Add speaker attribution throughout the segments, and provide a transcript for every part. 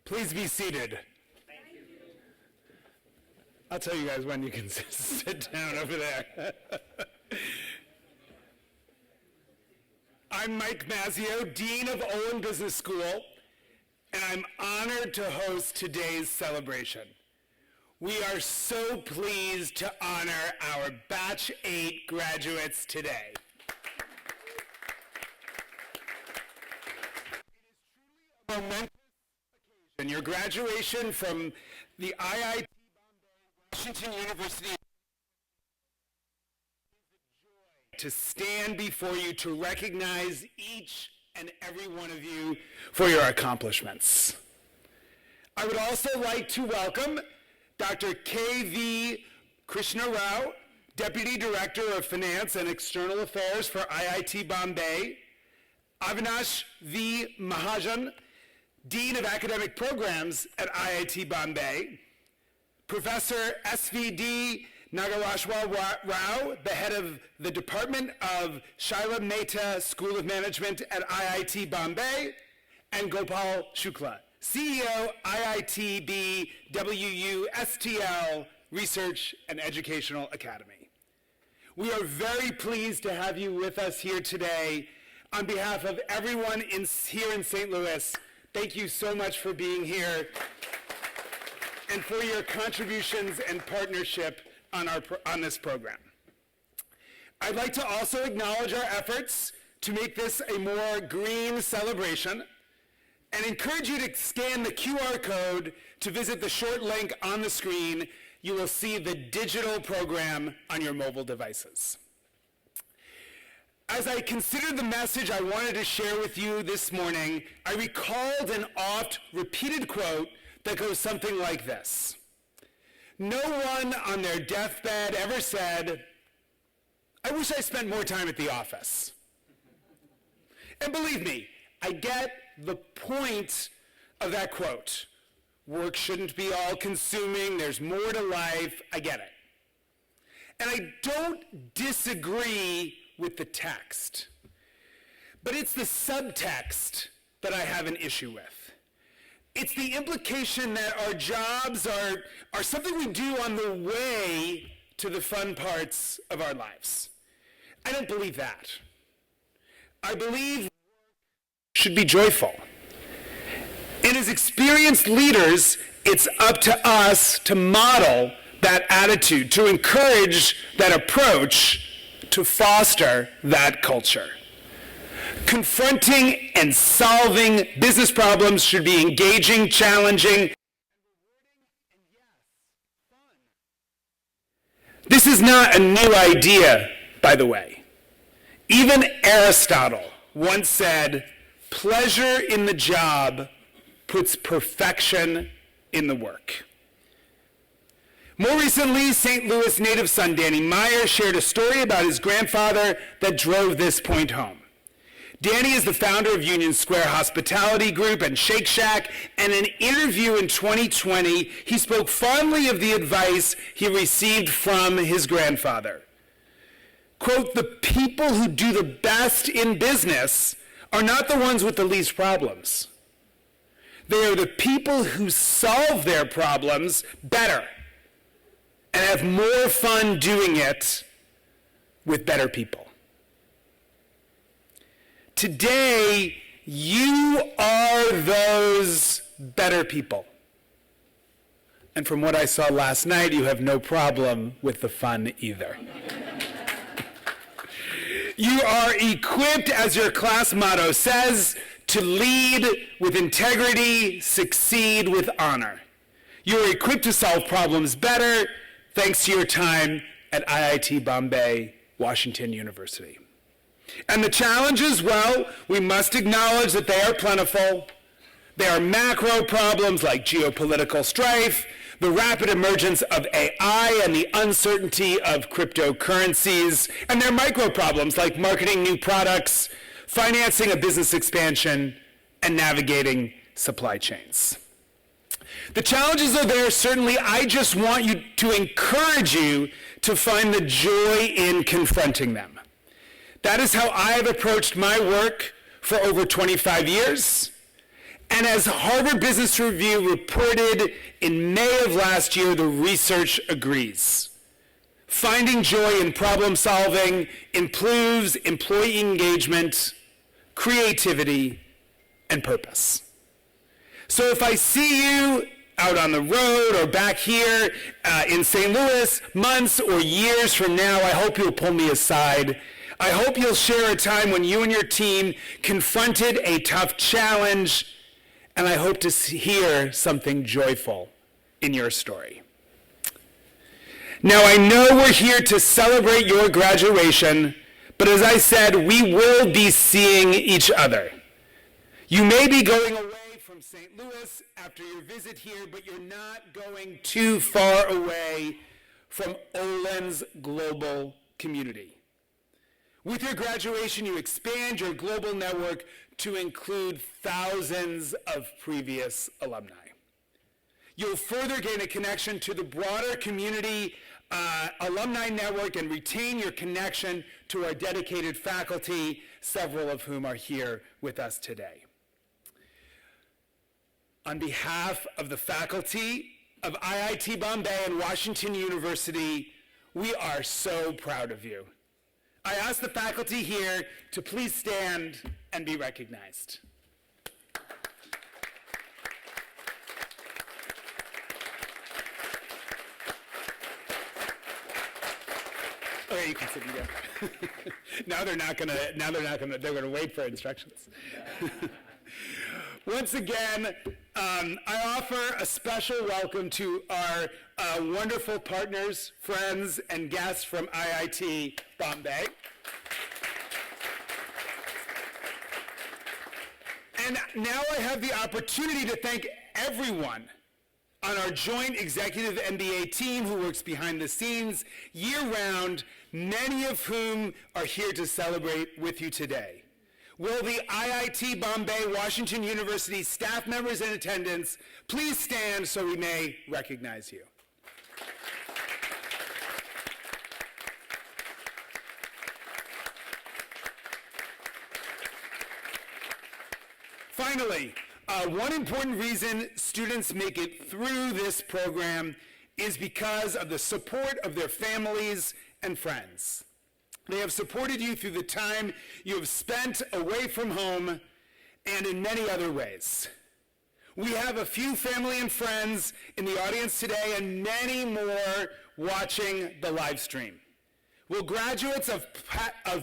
Speaker 1: Please be seated. I'll tell you guys when you can sit down over there. I'm Mike Mazzio, Dean of Olin Business School, and I'm honored to host today's celebration. We are so pleased to honor our Batch 8 graduates today. It is truly a momentous occasion. Your graduation from the IIT Bombay, Washington University, to stand before you to recognize each and every one of you for your accomplishments. I would also like to welcome Dr. K.V. Krishna Rao, Deputy Director of Finance and External Affairs for IIT Bombay, Avinash V. Mahajan, Dean of Academic Programs at IIT Bombay, Professor S.V.D. Nagarashwar Rao, the head of the Department of Shaila Mehta School of Management at IIT Bombay, and Gopal Shukla, CEO, IITB WUSTL Research and Educational Academy. We are very pleased to have you with us here today. On behalf of everyone here in St. Louis, thank you so much for being here and for your contributions and partnership on this program. I'd like to also acknowledge our efforts to make this a more green celebration and encourage you to scan the QR code to visit the short link on the screen. You will see the digital program on your mobile devices. As I considered the message I wanted to share with you this morning, I recalled an oft-repeated quote that goes something like this. No one on their deathbed ever said, "I wish I spent more time at the office." And believe me, I get the point of that quote. Work shouldn't be all-consuming. There's more to life. I get it. And I don't disagree with the text, but it's the subtext that I have an issue with. It's the implication that our jobs are something we do on the way to the fun parts of our lives. I don't believe that. I believe work should be joyful. And as experienced leaders, it's up to us to model that attitude, to encourage that approach, to foster that culture. Confronting and solving business problems should be engaging, challenging, and yes, fun. This is not a new idea, by the way. Even Aristotle once said, "Pleasure in the job puts perfection in the work." More recently, St. Louis native son Danny Meyer shared a story about his grandfather that drove this point home. Danny is the founder of Union Square Hospitality Group and Shake Shack, and in an interview in 2020, he spoke fondly of the advice he received from his grandfather. Quote, "The people who do the best in business are not the ones with the least problems. They are the people who solve their problems better and have more fun doing it with better people." Today, you are those better people. And from what I saw last night, you have no problem with the fun either. You are equipped, as your class motto says, to lead with integrity, succeed with honor. You are equipped to solve problems better thanks to your time at IIT Bombay, Washington University. And the challenges, well, we must acknowledge that they are plentiful. There are macro problems like geopolitical strife, the rapid emergence of AI and the uncertainty of cryptocurrencies, and there are micro problems like marketing new products, financing a business expansion, and navigating supply chains. The challenges are there, certainly. I just want to encourage you to find the joy in confronting them. That is how I have approached my work for over 25 years. And as Harvard Business Review reported in May of last year, the research agrees. Finding joy in problem solving improves employee engagement, creativity, and purpose. So if I see you out on the road or back here in St. Louis months or years from now, I hope you'll pull me aside. I hope you'll share a time when you and your team confronted a tough challenge, and I hope to hear something joyful in your story. Now, I know we're here to celebrate your graduation, but as I said, we will be seeing each other. You may be going away from St. Louis after your visit here, but you're not going too far away from Olin's global community. With your graduation, you expand your global network to include thousands of previous alumni. You'll further gain a connection to the broader community alumni network and retain your connection to our dedicated faculty, several of whom are here with us today. On behalf of the faculty of IIT Bombay and Washington University, we are so proud of you. I ask the faculty here to please stand and be recognized. Okay, you can sit again. They're gonna wait for instructions. Once again, I offer a special welcome to our wonderful partners, friends, and guests from IIT Bombay. And now I have the opportunity to thank everyone on our joint executive MBA team who works behind the scenes year-round, many of whom are here to celebrate with you today. Will the IIT Bombay Washington University staff members in attendance please stand so we may recognize you? Finally, one important reason students make it through this program is because of the support of their families and friends. They have supported you through the time you have spent away from home and in many other ways. We have a few family and friends in the audience today and many more watching the live stream. Will graduates of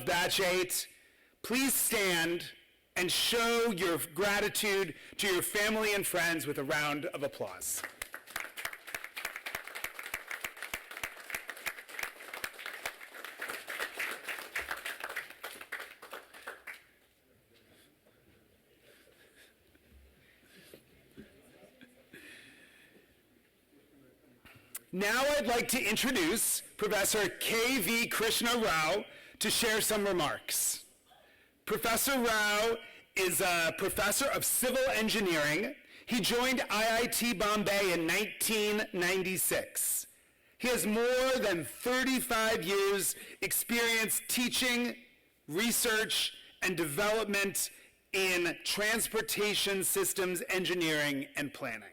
Speaker 1: Batch 8 please stand and show your gratitude to your family and friends with a round of applause. Now I'd like to introduce Professor K.V. Krishna Rao to share some remarks. Professor Rao is a professor of civil engineering. He joined IIT Bombay in 1996. He has more than 35 years experience teaching, research, and development in transportation systems engineering and planning.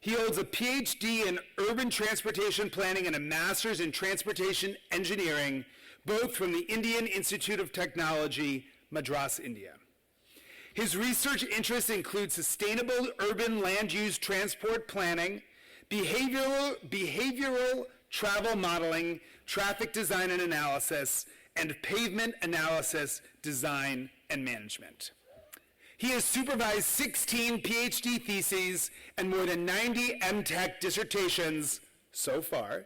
Speaker 1: He holds a PhD in urban transportation planning and a master's in transportation engineering, both from the Indian Institute of Technology, Madras, India. His research interests include sustainable urban land use transport planning, behavioral travel modeling, traffic design and analysis, and pavement analysis, design, and management. He has supervised 16 PhD theses and more than 90 MTech dissertations so far,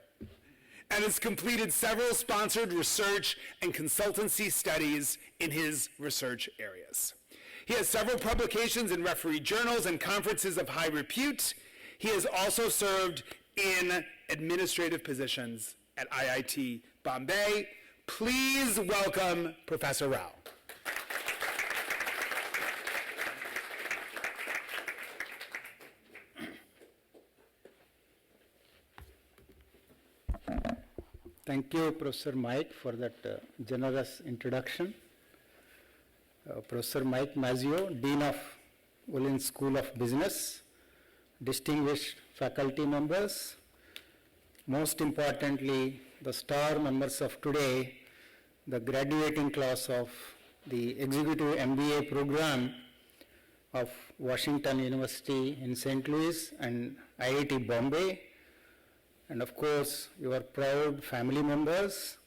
Speaker 1: and has completed several sponsored research and consultancy studies in his research areas. He has several publications in refereed journals and conferences of high repute. He has also served in administrative positions at IIT Bombay. Please welcome Professor Rao.
Speaker 2: Thank you, Professor Mike, for that generous introduction. Professor Mike Mazzio, Dean of Woolin School of Business, distinguished faculty members, most importantly, the star members of today, the graduating class of the Executive MBA program of Washington University in St. Louis and IIT Bombay, and of course, your proud family members,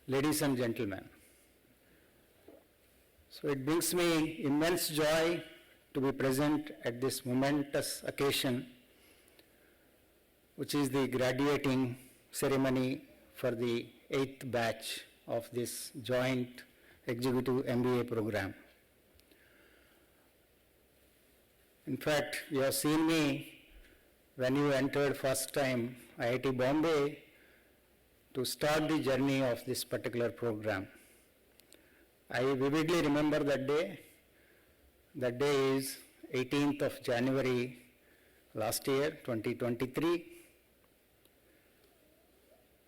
Speaker 2: ladies and gentlemen. So it brings me immense joy to be present at this momentous occasion, which is the graduating ceremony for the 8th batch of this joint Executive MBA program. In fact, you have seen me when you entered first time IIT Bombay to start the journey of this particular program. I vividly remember that day. That day is 18th of January last year, 2023.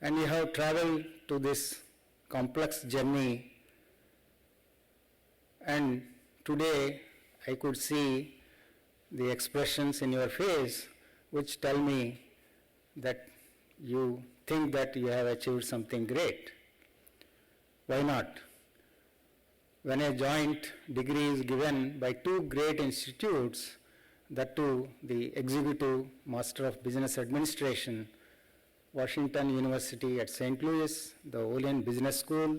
Speaker 2: And we have traveled to this complex journey, and today I could see the expressions in your face which tell me that you think that you have achieved something great. Why not? When a joint degree is given by two great institutes, that too the Executive Master of Business Administration, Washington University at St. Louis, the Woolin Business School,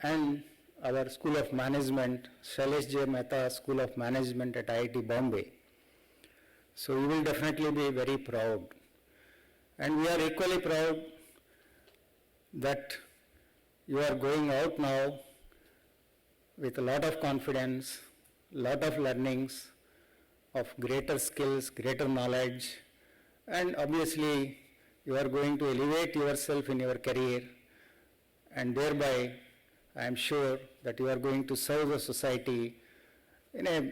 Speaker 2: and our School of Management, Shailesh J. Mehta School of Management at IIT Bombay. So you will definitely be very proud. And we are equally proud that you are going out now with a lot of confidence, lot of learnings, of greater skills, greater knowledge, and obviously you are going to elevate yourself in your career, and thereby I am sure that you are going to serve the society in a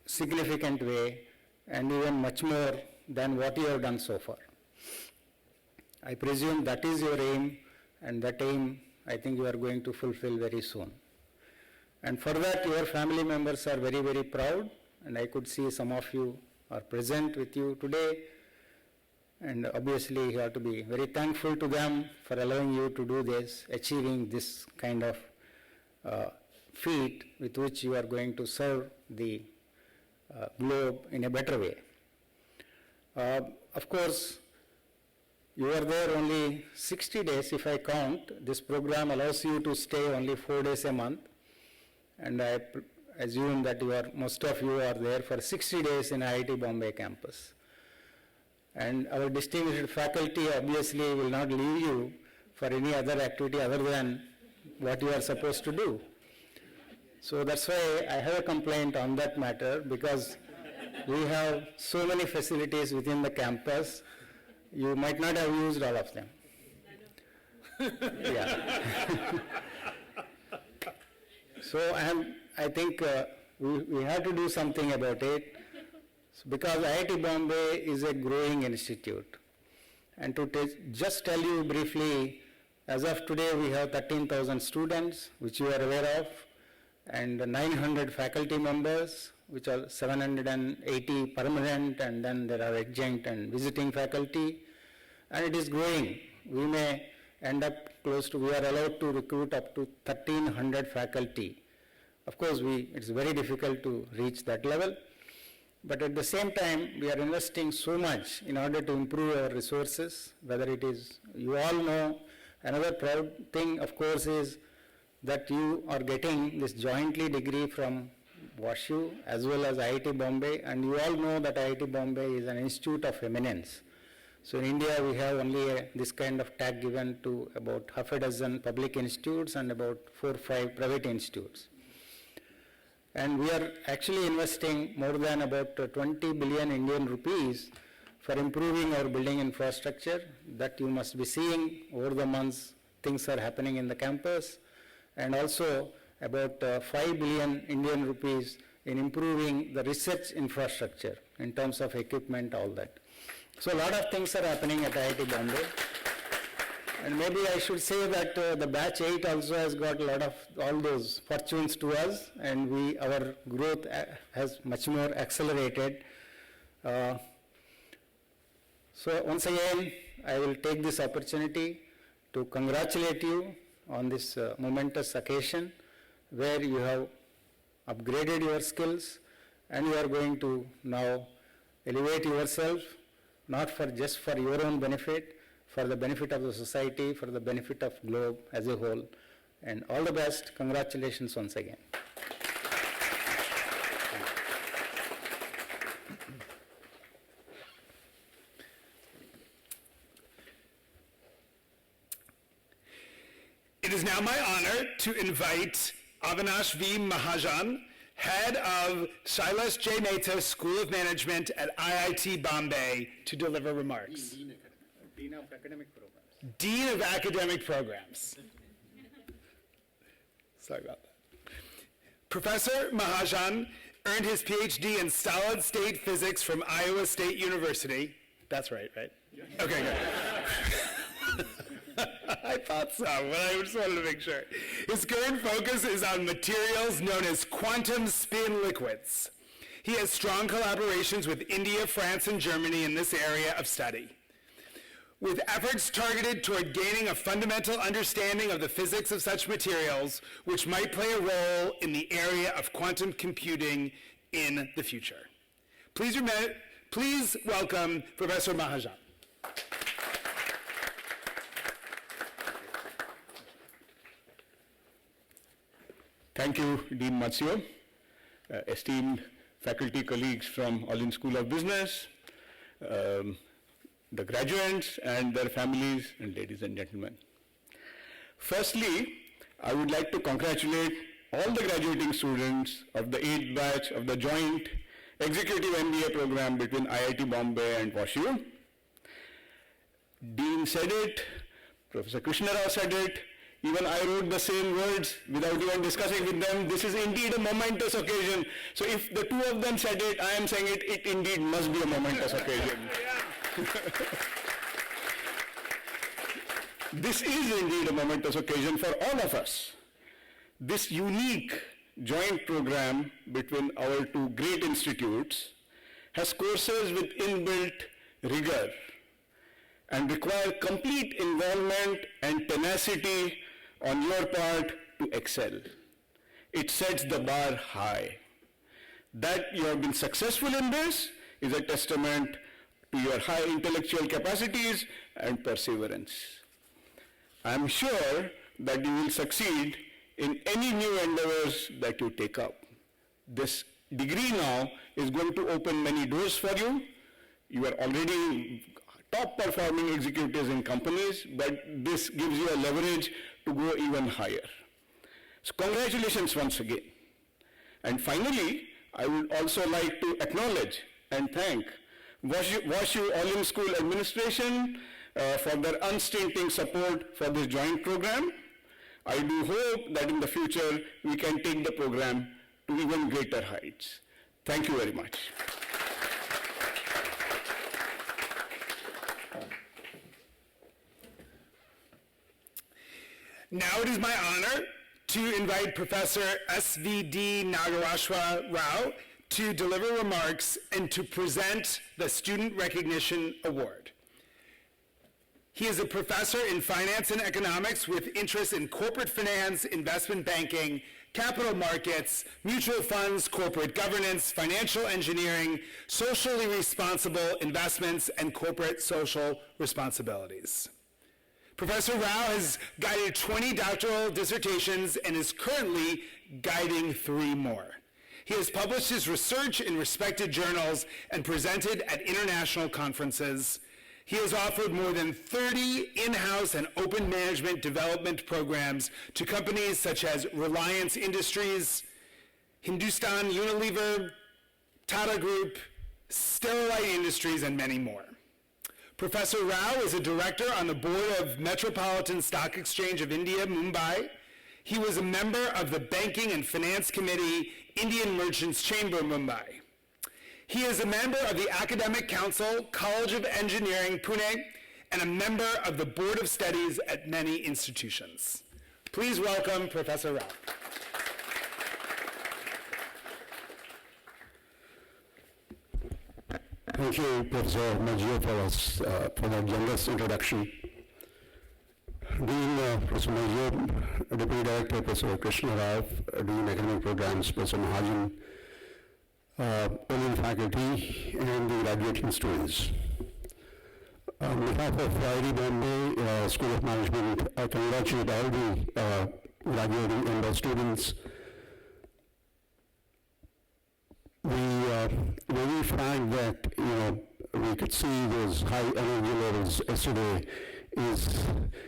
Speaker 2: significant way and even much more than what you have done so far. I presume that is your aim, and that aim I think you are going to fulfill very soon. And for that, your family members are very, very proud, and I could see some of you are present with you today, and obviously you have to be very thankful to them for allowing you to do this, achieving this kind of feat with which you are going to serve the globe in a better way. Of course, you are there only 60 days if I count. This program allows you to stay only 4 days a month, and I assume that most of you are there for 60 days in IIT Bombay campus. And our distinguished faculty obviously will not leave you for any other activity other than what you are supposed to do. So that's why I have a complaint on that matter, because we have so many facilities within the campus, you might not have used all of them. Yeah. So I think we have to do something about it, because IIT Bombay is a growing institute. And to just tell you briefly, as of today we have 13,000 students, which you are aware of, and 900 faculty members, which are 780 permanent, and then there are adjunct and visiting faculty, and it is growing. We may end up we are allowed to recruit up to 1,300 faculty. Of course, it's very difficult to reach that level, but at the same time, we are investing so much in order to improve our resources, whether it is, you all know, another proud thing, of course, is that you are getting this jointly degree from WashU as well as IIT Bombay, and you all know that IIT Bombay is an institute of eminence. So in India, we have only this kind of tag given to about half a dozen public institutes and about 4 or 5 private institutes. And we are actually investing more than about 20 billion Indian rupees for improving our building infrastructure. That you must be seeing over the months, things are happening in the campus, and also about 5 billion Indian rupees in improving the research infrastructure in terms of equipment, all that. So a lot of things are happening at IIT Bombay. And maybe I should say that the batch 8 also has got a lot of all those fortunes to us, and our growth has much more accelerated. So once again, I will take this opportunity to congratulate you on this momentous occasion where you have upgraded your skills and you are going to now elevate yourself, not for just for your own benefit, for the benefit of the society, for the benefit of globe as a whole. And all the best. Congratulations once again.
Speaker 1: It is now my honor to invite Avinash V. Mahajan, head of Shailesh J. Mehta School of Management at IIT Bombay, to deliver remarks.
Speaker 2: Dean of Academic Programs.
Speaker 1: Dean of Academic Programs. Sorry about that. Professor Mahajan earned his PhD in solid state physics from Iowa State University. That's right, right? Okay, good. I thought so, but I just wanted to make sure. His current focus is on materials known as quantum spin liquids. He has strong collaborations with India, France, and Germany in this area of study. With efforts targeted toward gaining a fundamental understanding of the physics of such materials, which might play a role in the area of quantum computing in the future. Please welcome Professor Mahajan.
Speaker 3: Thank you, Dean Matsio, esteemed faculty colleagues from All-In School of Business, the graduates and their families, and ladies and gentlemen. Firstly, I would like to congratulate all the graduating students of the 8th batch of the joint executive MBA program between IIT Bombay and WashU. Dean said it, Professor Krishna Rao said it, even I wrote the same words without even discussing with them. This is indeed a momentous occasion. So if the two of them said it, I am saying it, it indeed must be a momentous occasion. This is indeed a momentous occasion for all of us. This unique joint program between our two great institutes has courses with inbuilt rigor and require complete involvement and tenacity on your part to excel. It sets the bar high. That you have been successful in this is a testament to your high intellectual capacities and perseverance. I am sure that you will succeed in any new endeavors that you take up. This degree now is going to open many doors for you. You are already top performing executives in companies, but this gives you a leverage to go even higher. So congratulations once again. And finally, I would also like to acknowledge and thank WashU All-In School administration for their unstinting support for this joint program. I do hope that in the future we can take the program to even greater heights. Thank you very much.
Speaker 1: Now it is my honor to invite Professor S.V.D. Nagarashwa Rao to deliver remarks and to present the Student Recognition Award. He is a professor in finance and economics with interests in corporate finance, investment banking, capital markets, mutual funds, corporate governance, financial engineering, socially responsible investments, and corporate social responsibilities. Professor Rao has guided 20 doctoral dissertations and is currently guiding 3 more. He has published his research in respected journals and presented at international conferences. He has offered more than 30 in-house and open management development programs to companies such as Reliance Industries, Hindustan Unilever, Tata Group, Sterlite Industries, and many more. Professor Rao is a director on the board of Metropolitan Stock Exchange of India, Mumbai. He was a member of the Banking and Finance Committee, Indian Merchants Chamber, Mumbai. He is a member of the Academic Council, College of Engineering, Pune, and a member of the Board of Studies at many institutions. Please welcome Professor Rao.
Speaker 4: Thank you, Professor Majio, for that generous introduction. Dean Professor Majio, Deputy Director Professor Krishna Rao, Dean Academic Programs Professor Mahajan, Olin faculty, and the graduating students. On behalf of IIT Bombay School of Management, I congratulate all the graduating EMBA students. The very fact that we could see those high energy levels yesterday is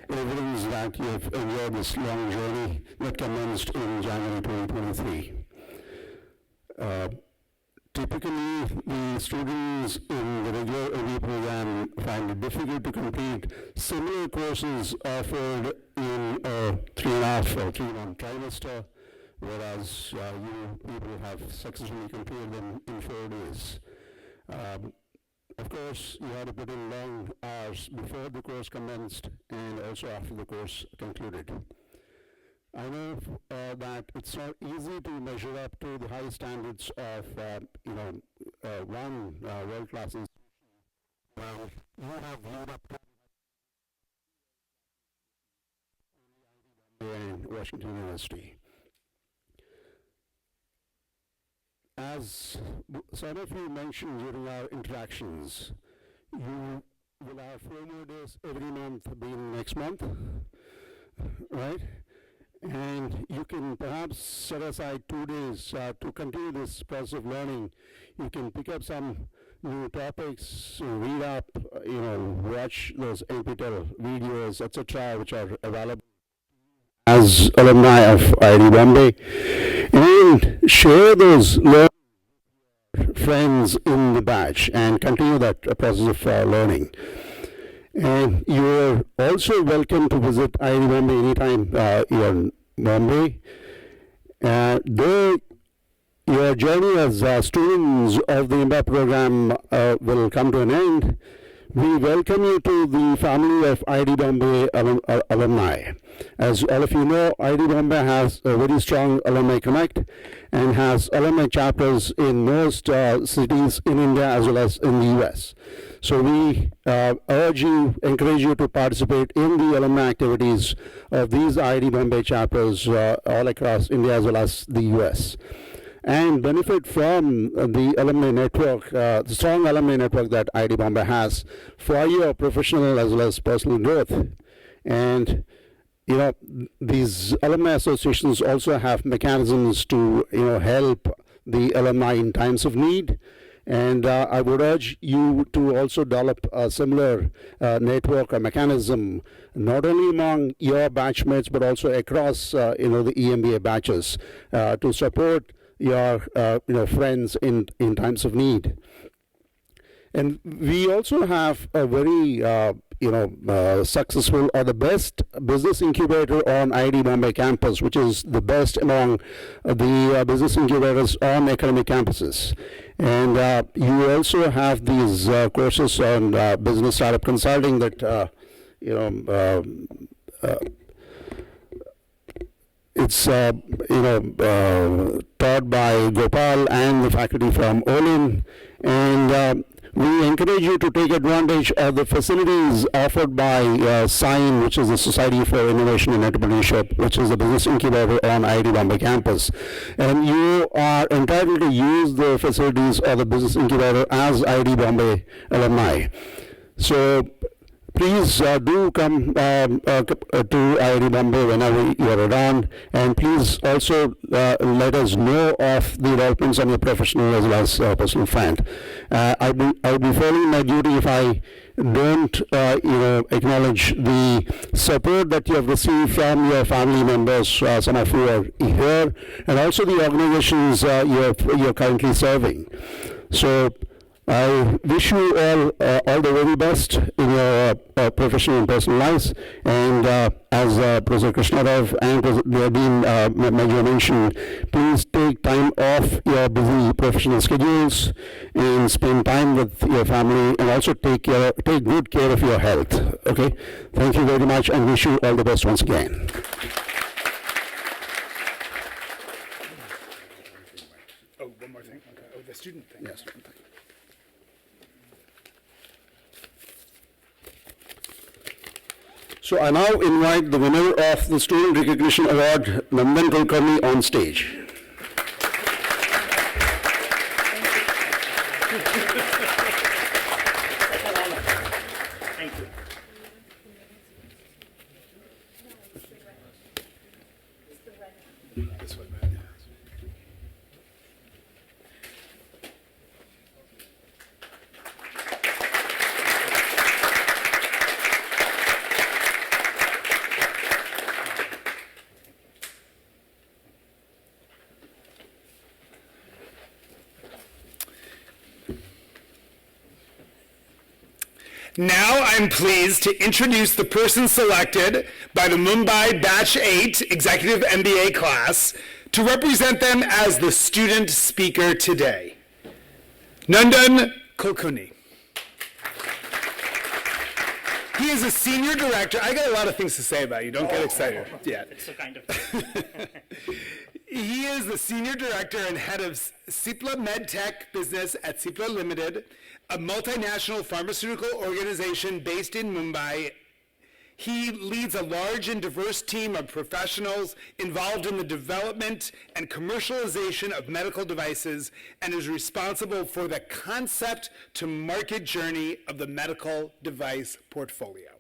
Speaker 4: evidence that you have enjoyed this long journey that commenced in January 2023. Typically, the students in the regular MBA program find it difficult to complete similar courses offered in a 3.5 or 3-month trimester, whereas you people have successfully completed them in 4 days. Of course, you had to put in long hours before the course commenced and also after the course concluded. I know that it's not easy to measure up to the high standards of one world-class institution. You have lived up to in Washington University. As some of you mentioned during our interactions, you will have 4 more days every month being next month, right? And you can perhaps set aside 2 days to continue this process of learning. You can pick up some new topics, read up, watch those NPTEL videos, etc., which are available as alumni of IIT Bombay, and share those learning with friends in the batch and continue that process of learning. And you're also welcome to visit IIT Bombay anytime you're in Mumbai. Though your journey as students of the EMBA program will come to an end, we welcome you to the family of IIT Bombay alumni. As all of you know, IIT Bombay has a very strong alumni connect and has alumni chapters in most cities in India as well as in the US. So we encourage you to participate in the alumni activities of these IIT Bombay chapters all across India as well as the US, and benefit from the alumni network, the strong alumni network that IIT Bombay has for your professional as well as personal growth. And these alumni associations also have mechanisms to help the alumni in times of need. And I would urge you to also develop a similar network or mechanism, not only among your batchmates, but also across the EMBA batches to support your friends in times of need. And we also have a very successful or the best business incubator on IIT Bombay campus, which is the best among the business incubators on academic campuses. And you also have these courses on business startup consulting that it's taught by Gopal and the faculty from Olin, and we encourage you to take advantage of the facilities offered by SIGN, which is the Society for Innovation and Entrepreneurship, which is the business incubator on IIT Bombay campus. And you are entitled to use the facilities of the business incubator as IIT Bombay alumni. So please do come to IIT Bombay whenever you are around, and please also let us know of the developments on your professional as well as personal front. I would be following my duty if I don't acknowledge the support that you have received from your family members, some of who are here, and also the organizations you're currently serving. So I wish you all the very best in your professional and personal lives. And as Professor Krishnarav and Dean Major mentioned, please take time off your busy professional schedules and spend time with your family, and also take good care of your health. Okay? Thank you very much, and wish you all the best once again.
Speaker 1: Oh, one more thing. Okay. Oh, the student thing.
Speaker 4: Yes. So I now invite the winner of the Student Recognition Award, Nandan Kulkarni, on stage.
Speaker 1: This way, man. Now I'm pleased to introduce the person selected by the Mumbai Batch 8 Executive MBA class to represent them as the student speaker today. Nandan Kulkarni. He is a senior director. I got a lot of things to say about you. Don't get excited yet.
Speaker 5: It's a kind of
Speaker 1: He is the senior director and head of Cipla MedTech business at Cipla Limited, a multinational pharmaceutical organization based in Mumbai. He leads a large and diverse team of professionals involved in the development and commercialization of medical devices and is responsible for the concept to market journey of the medical device portfolio.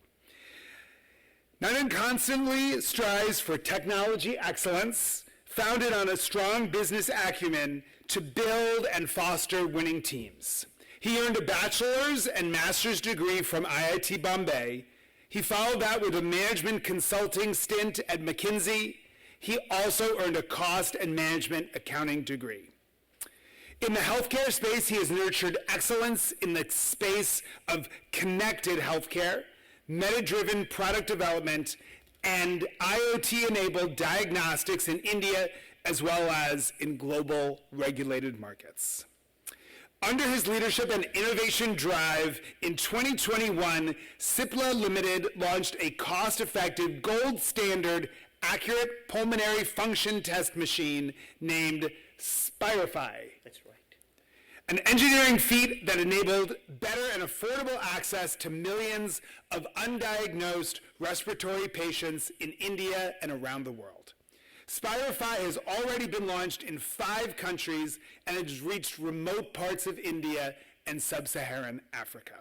Speaker 1: Nandan constantly strives for technology excellence, founded on a strong business acumen to build and foster winning teams. He earned a bachelor's and master's degree from IIT Bombay. He followed that with a management consulting stint at McKinsey. He also earned a cost and management accounting degree. In the healthcare space, he has nurtured excellence in the space of connected healthcare, meta-driven product development, and IoT-enabled diagnostics in India, as well as in global regulated markets. Under his leadership and innovation drive, in 2021, Cipla Limited launched a cost-effective, gold standard, accurate pulmonary function test machine named Spirify.
Speaker 5: That's right.
Speaker 1: An engineering feat that enabled better and affordable access to millions of undiagnosed respiratory patients in India and around the world. Spirify has already been launched in 5 countries and has reached remote parts of India and sub-Saharan Africa.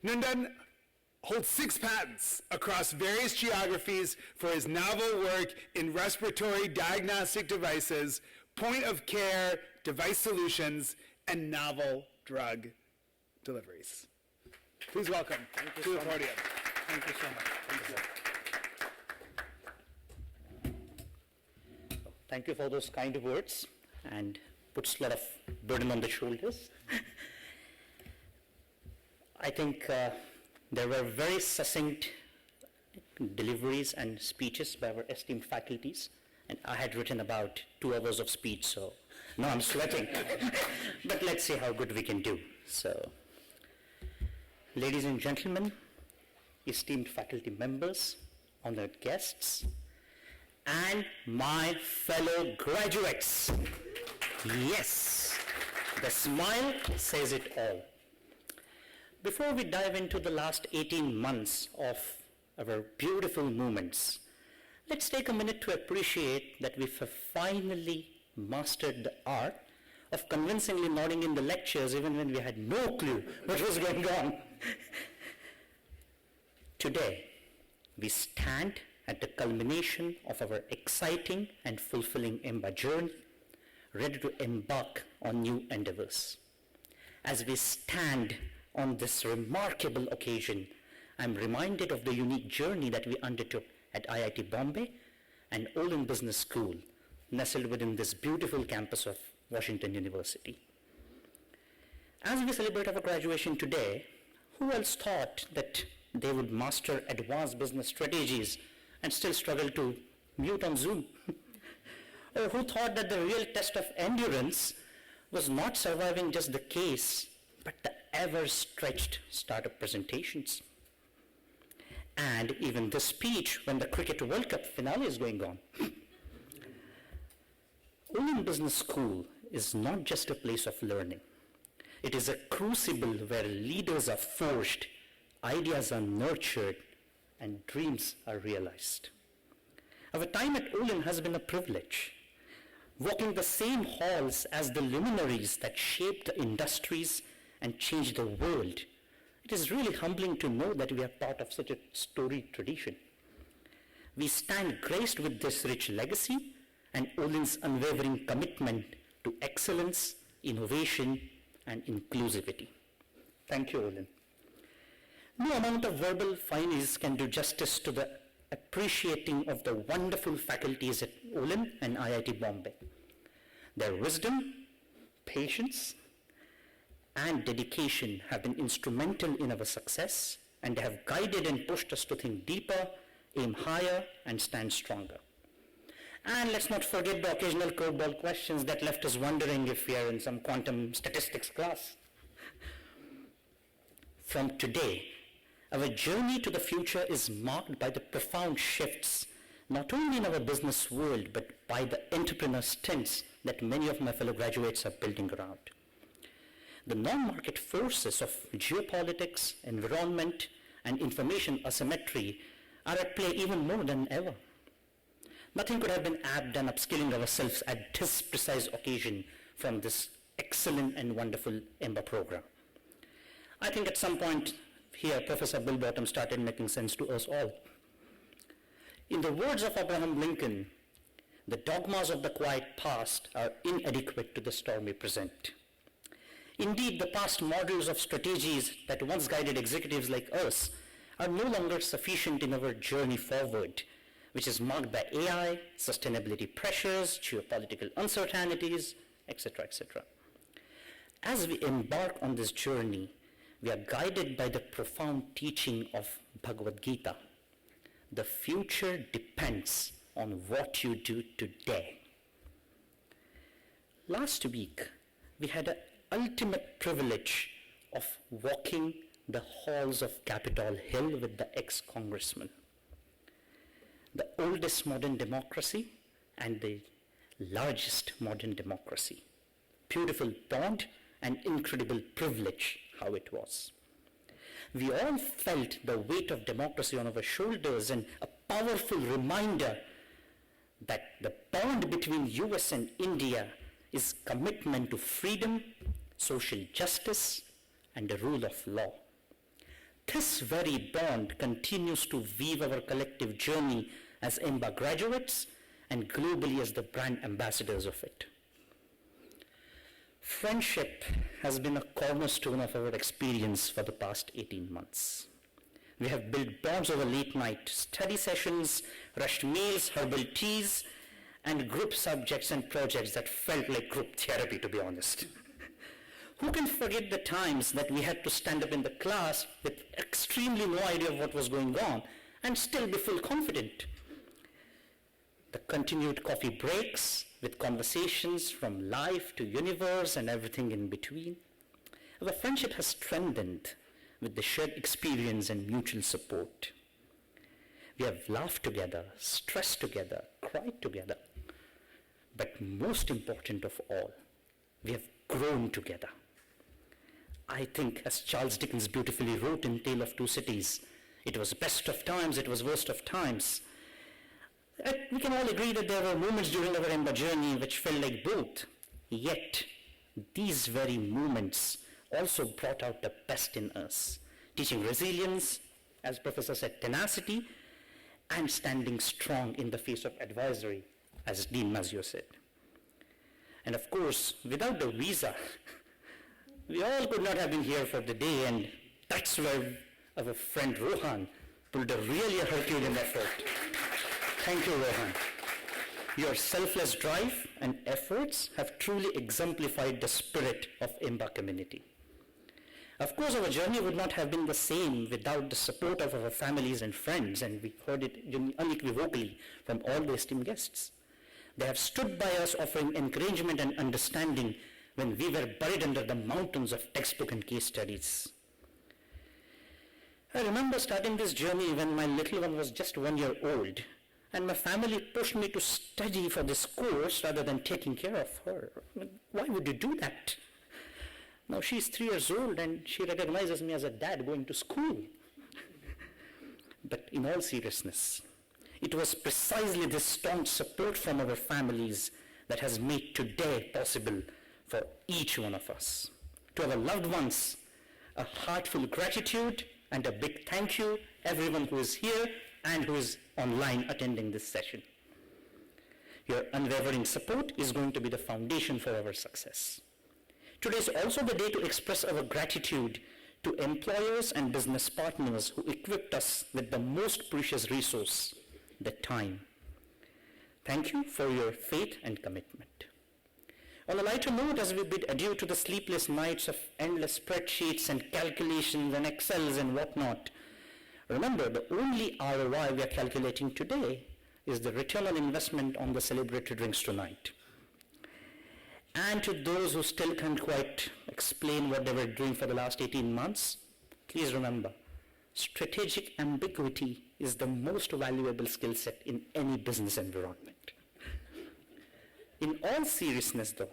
Speaker 1: Nandan holds 6 patents across various geographies for his novel work in respiratory diagnostic devices, point-of-care device solutions, and novel drug deliveries. Please welcome to the podium.
Speaker 5: Thank you so much. Thank you. Thank you for those kind words, and puts a lot of burden on the shoulders. I think there were very succinct deliveries and speeches by our esteemed faculties, and I had written about 2 hours of speech, so now I'm sweating. But let's see how good we can do. So, ladies and gentlemen, esteemed faculty members, honored guests, and my fellow graduates. Yes, the smile says it all. Before we dive into the last 18 months of our beautiful moments, let's take a minute to appreciate that we have finally mastered the art of convincingly nodding in the lectures even when we had no clue what was going on. Today, we stand at the culmination of our exciting and fulfilling EMBA journey, ready to embark on new endeavors. As we stand on this remarkable occasion, I'm reminded of the unique journey that we undertook at IIT Bombay and Olin Business School, nestled within this beautiful campus of Washington University. As we celebrate our graduation today, who else thought that they would master advanced business strategies and still struggle to mute on Zoom? Or who thought that the real test of endurance was not surviving just the case, but the ever-stretched startup presentations? And even the speech when the Cricket World Cup finale is going on. Olin Business School is not just a place of learning. It is a crucible where leaders are forged, ideas are nurtured, and dreams are realized. Our time at Olin has been a privilege. Walking the same halls as the luminaries that shaped the industries and changed the world, it is really humbling to know that we are part of such a storied tradition. We stand graced with this rich legacy and Olin's unwavering commitment to excellence, innovation, and inclusivity. Thank you, Olin. No amount of verbal finis can do justice to the appreciating of the wonderful faculties at Olin and IIT Bombay. Their wisdom, patience, and dedication have been instrumental in our success, and they have guided and pushed us to think deeper, aim higher, and stand stronger. And let's not forget the occasional curveball questions that left us wondering if we are in some quantum statistics class. From today, our journey to the future is marked by the profound shifts, not only in our business world, but by the entrepreneur stints that many of my fellow graduates are building around. The non-market forces of geopolitics, environment, and information asymmetry are at play even more than ever. Nothing could have been apt than upskilling ourselves at this precise occasion from this excellent and wonderful EMBA program. I think at some point here, Professor Bill Bottom started making sense to us all. In the words of Abraham Lincoln, the dogmas of the quiet past are inadequate to the stormy present. Indeed, the past models of strategies that once guided executives like us are no longer sufficient in our journey forward, which is marked by AI, sustainability pressures, geopolitical uncertainties, etc., etc. As we embark on this journey, we are guided by the profound teaching of Bhagavad Gita. The future depends on what you do today. Last week, we had an ultimate privilege of walking the halls of Capitol Hill with the ex-congressman. The oldest modern democracy and the largest modern democracy. Beautiful bond and incredible privilege, how it was. We all felt the weight of democracy on our shoulders and a powerful reminder that the bond between US and India is commitment to freedom, social justice, and the rule of law. This very bond continues to weave our collective journey as EMBA graduates and globally as the brand ambassadors of it. Friendship has been a cornerstone of our experience for the past 18 months. We have built bonds over late night study sessions, rushed meals, herbal teas, and group subjects and projects that felt like group therapy, to be honest. Who can forget the times that we had to stand up in the class with extremely no idea of what was going on and still be full confident? The continued coffee breaks with conversations from life to universe and everything in between. Our friendship has strengthened with the shared experience and mutual support. We have laughed together, stressed together, cried together. But most important of all, we have grown together. I think, as Charles Dickens beautifully wrote in Tale of Two Cities, it was best of times, it was worst of times. We can all agree that there were moments during our EMBA journey which felt like both. Yet, these very moments also brought out the best in us, teaching resilience, as Professor said, tenacity, and standing strong in the face of advisory, as Dean Mazio said. And of course, without the visa, we all could not have been here for the day, and that's where our friend Rohan pulled a really Herculean effort. Thank you, Rohan. Your selfless drive and efforts have truly exemplified the spirit of EMBA community. Of course, our journey would not have been the same without the support of our families and friends, and we heard it unequivocally from all the esteemed guests. They have stood by us offering encouragement and understanding when we were buried under the mountains of textbook and case studies. I remember starting this journey when my little one was just 1 year old, and my family pushed me to study for this course rather than taking care of her. Why would you do that? Now she's 3 years old and she recognizes me as a dad going to school. But in all seriousness, it was precisely this staunch support from our families that has made today possible for each one of us. To our loved ones, a heartfelt gratitude and a big thank you, everyone who is here and who is online attending this session. Your unwavering support is going to be the foundation for our success. Today is also the day to express our gratitude to employers and business partners who equipped us with the most precious resource, the time. Thank you for your faith and commitment. On a lighter note, as we bid adieu to the sleepless nights of endless spreadsheets and calculations and Excels and whatnot, remember the only ROI we are calculating today is the return on investment on the celebratory drinks tonight. And to those who still can't quite explain what they were doing for the last 18 months, please remember, strategic ambiguity is the most valuable skill set in any business environment. In all seriousness though,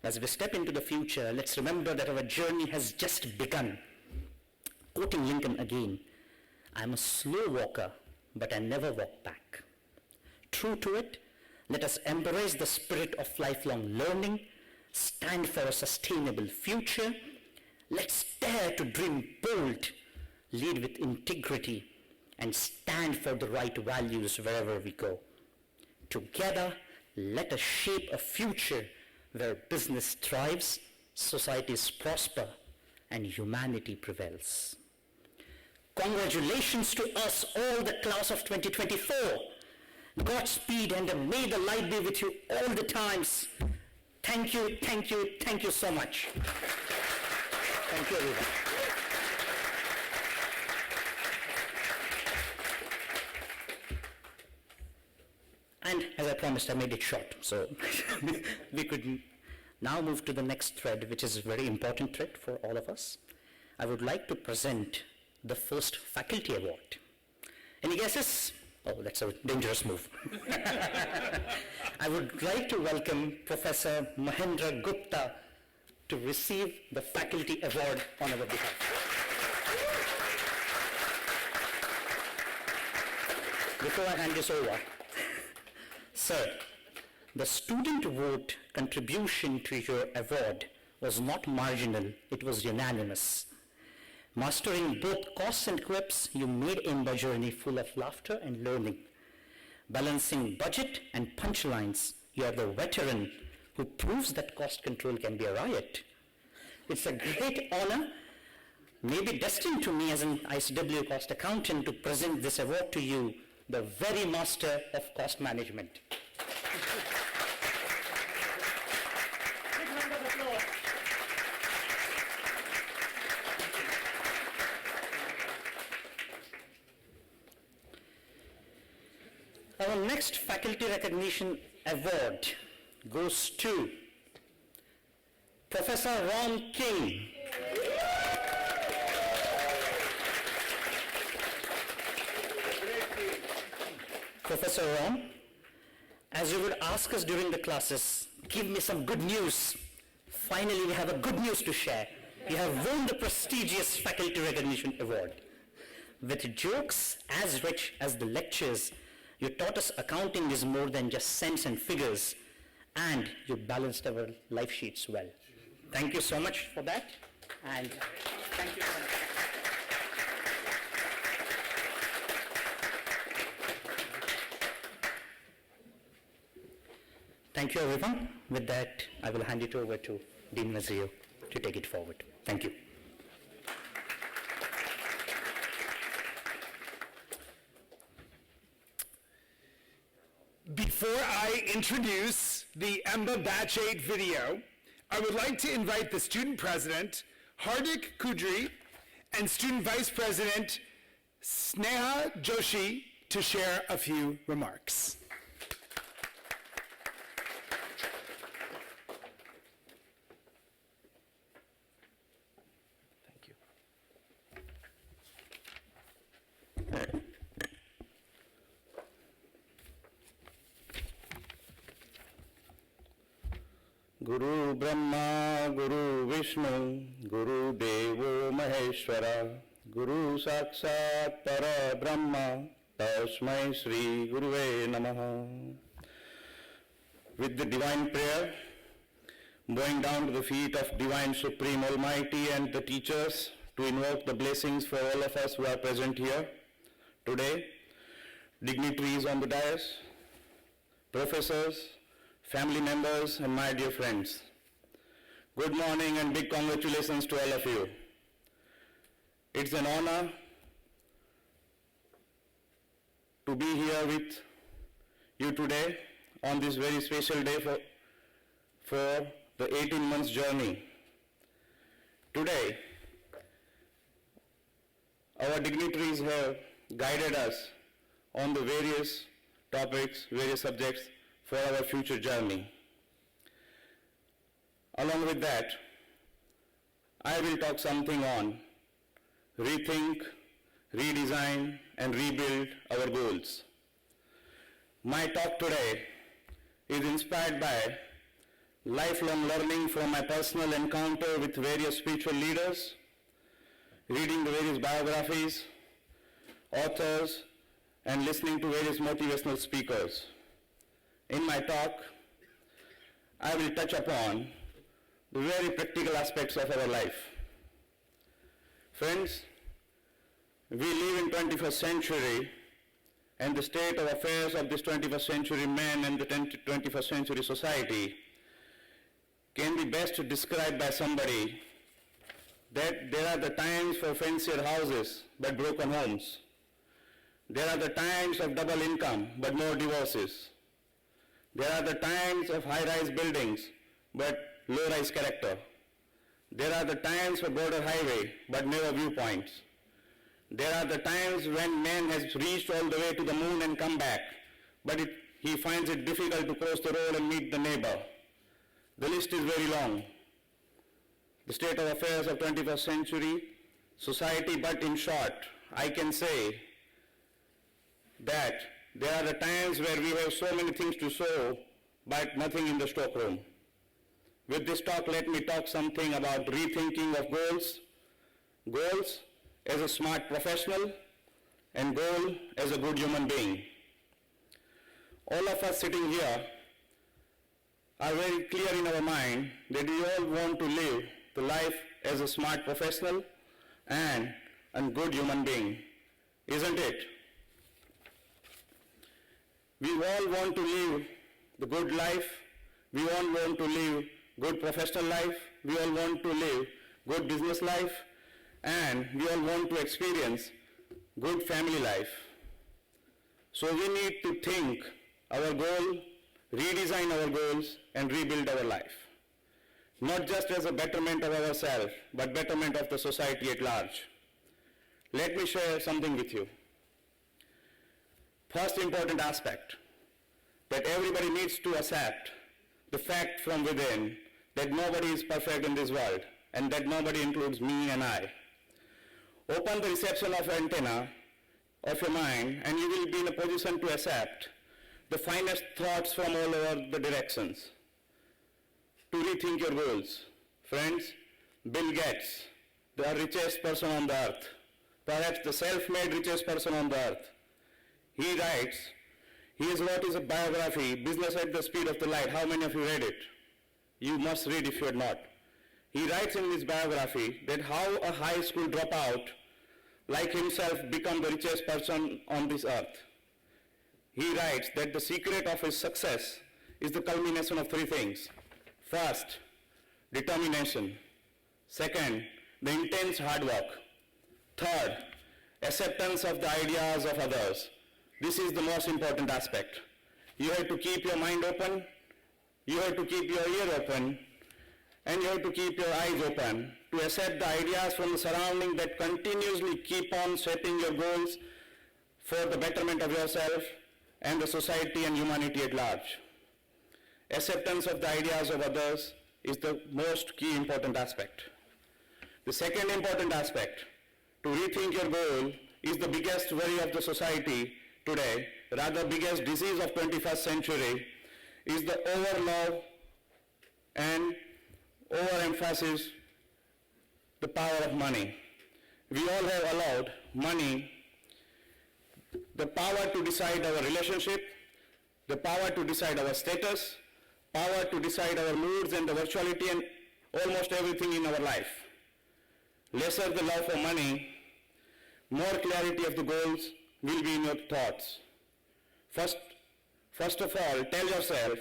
Speaker 5: as we step into the future, let's remember that our journey has just begun. Quoting Lincoln again, I'm a slow walker, but I never walk back. True to it, let us embrace the spirit of lifelong learning, stand for a sustainable future. Let's dare to dream bold, lead with integrity, and stand for the right values wherever we go. Together, let us shape a future where business thrives, societies prosper, and humanity prevails. Congratulations to us all, the class of 2024. Godspeed, and may the light be with you all the times. Thank you, thank you, thank you so much. Thank you, everyone. And as I promised, I made it short, so we could now move to the next thread, which is a very important thread for all of us. I would like to present the first faculty award. Any guesses? Oh, that's a dangerous move. I would like to welcome Professor Mahendra Gupta to receive the faculty award on our behalf. Before I hand this over, sir, the student vote contribution to your award was not marginal, it was unanimous. Mastering both costs and quips, you made EMBA journey full of laughter and learning. Balancing budget and punchlines, you are the veteran who proves that cost control can be a riot. It's a great honor, maybe destined to me as an ICW cost accountant, to present this award to you, the very master of cost management. Our next faculty recognition award goes to Professor Ron King. Professor Ron, as you would ask us during the classes, give me some good news. Finally, we have a good news to share. You have won the prestigious Faculty Recognition Award. With jokes as rich as the lectures, you taught us accounting is more than just cents and figures, and you balanced our life sheets well. Thank you so much for that, and thank you so much. Thank you, everyone. With that, I will hand it over to Dean Mazrio to take it forward. Thank you.
Speaker 1: Before I introduce the EMBA Batch 8 video, I would like to invite the student president, Hardik Kudri and Student Vice President Sneha Joshi to share a few remarks.
Speaker 5: Thank you.
Speaker 3: Guru Brahma, Guru Vishnu, Guru Devo Maheshwara, Guru Sakshat Para Brahma, Tasmai Sri Guruve Namaha. With the divine prayer, bowing down to the feet of Divine Supreme Almighty and the teachers to invoke the blessings for all of us who are present here today, dignitaries on the dais, professors, family members, and my dear friends. Good morning and big congratulations to all of you. It's an honor to be here with you today on this very special day for the 18 months journey. Today, our dignitaries have guided us on the various topics, various subjects for our future journey. Along with that, I will talk something on rethink, redesign, and rebuild our goals. My talk today is inspired by lifelong learning from my personal encounter with various spiritual leaders, reading the various biographies, authors, and listening to various motivational speakers. In my talk, I will touch upon the very practical aspects of our life. Friends, we live in 21st century, and the state of affairs of this 21st century man and the 21st century society can be best described by somebody that there are the times for fancier houses but broken homes. There are the times of double income but more divorces. There are the times of high-rise buildings, but low-rise character. There are the times for border highway, but never viewpoints. There are the times when man has reached all the way to the moon and come back, but he finds it difficult to cross the road and meet the neighbor. The list is very long. The state of affairs of 21st century society, but in short, I can say that there are the times where we have so many things to show, but nothing in the stockroom. With this talk, let me talk something about rethinking of goals as a smart professional, and goal as a good human being. All of us sitting here are very clear in our mind that we all want to live the life as a smart professional and a good human being, isn't it? We all want to live the good life, we all want to live good professional life, we all want to live good business life, and we all want to experience good family life. So we need to think our goal, redesign our goals, and rebuild our life. Not just as a betterment of ourselves, but betterment of the society at large. Let me share something with you. First important aspect, that everybody needs to accept the fact from within that nobody is perfect in this world, and that nobody includes me and I. Open the reception of antenna of your mind, and you will be in a position to accept the finest thoughts from all over the directions. To rethink your goals. Friends, Bill Gates, the richest person on the earth, perhaps the self-made richest person on the earth, he writes, he has wrote his biography, Business at the Speed of the Light. How many of you read it? You must read if you had not. He writes in his biography that how a high school dropout like himself become the richest person on this earth. He writes that the secret of his success is the culmination of three things. First, determination. Second, the intense hard work. Third, acceptance of the ideas of others. This is the most important aspect. You have to keep your mind open, you have to keep your ear open, and you have to keep your eyes open to accept the ideas from the surrounding that continuously keep on shaping your goals for the betterment of yourself and the society and humanity at large. Acceptance of the ideas of others is the most key important aspect. The second important aspect, to rethink your goal, is the biggest worry of the society today, rather biggest disease of 21st century, is the overlove and overemphasis the power of money. We all have allowed money the power to decide our relationship, the power to decide our status, power to decide our moods and the virtuality and almost everything in our life. Lesser the love for money, more clarity of the goals will be in your thoughts. First of all, tell yourself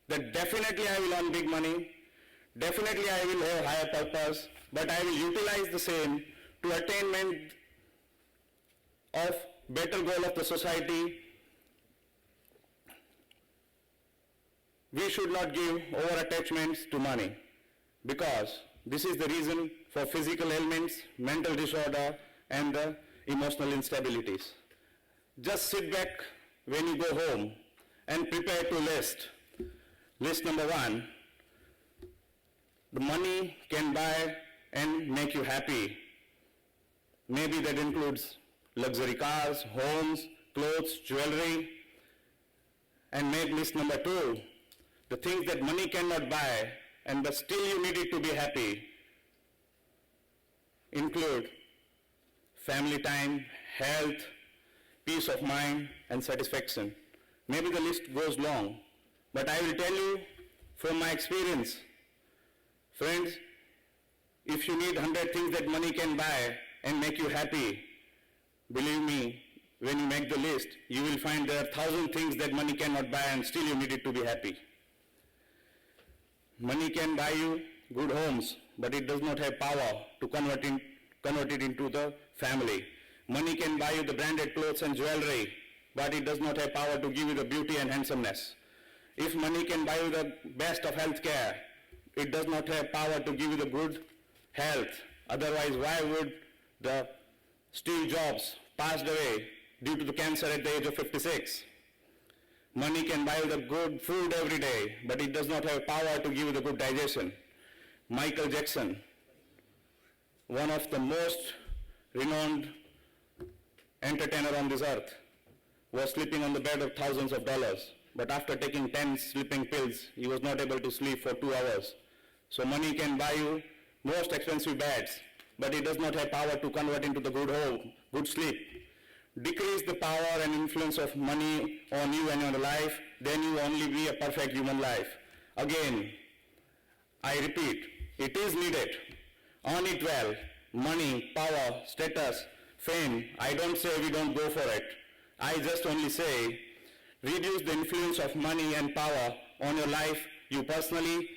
Speaker 3: that definitely I will earn big money, definitely I will have higher purpose, but I will utilize the same to attainment of better goal of the society. We should not give over-attachments to money because this is the reason for physical ailments, mental disorder, and the emotional instabilities. Just sit back when you go home and prepare to list. List number one, the money can buy and make you happy. Maybe that includes luxury cars, homes, clothes, jewelry. And make list number two, the things that money cannot buy and but still you need it to be happy include family time, health, peace of mind, and satisfaction. Maybe the list goes long, but I will tell you from my experience, friends, if you need 100 things that money can buy and make you happy, believe me, when you make the list, you will find there are 1,000 things that money cannot buy and still you need it to be happy. Money can buy you good homes, but it does not have power to convert it into the family. Money can buy you the branded clothes and jewelry, but it does not have power to give you the beauty and handsomeness. If money can buy you the best of health care, it does not have power to give you the good health. Otherwise, why would the Steve Jobs passed away due to the cancer at the age of 56? Money can buy you the good food every day, but it does not have power to give you the good digestion. Michael Jackson, one of the most renowned entertainer on this earth, was sleeping on the bed of thousands of dollars, but after taking 10 sleeping pills, he was not able to sleep for 2 hours. So money can buy you most expensive beds, but it does not have power to convert into the good home, good sleep. Decrease the power and influence of money on you and your life, then you only be a perfect human life. Again, I repeat, it is needed. Earn it well. Money, power, status, fame. I don't say we don't go for it. I just only say reduce the influence of money and power on your life, you personally.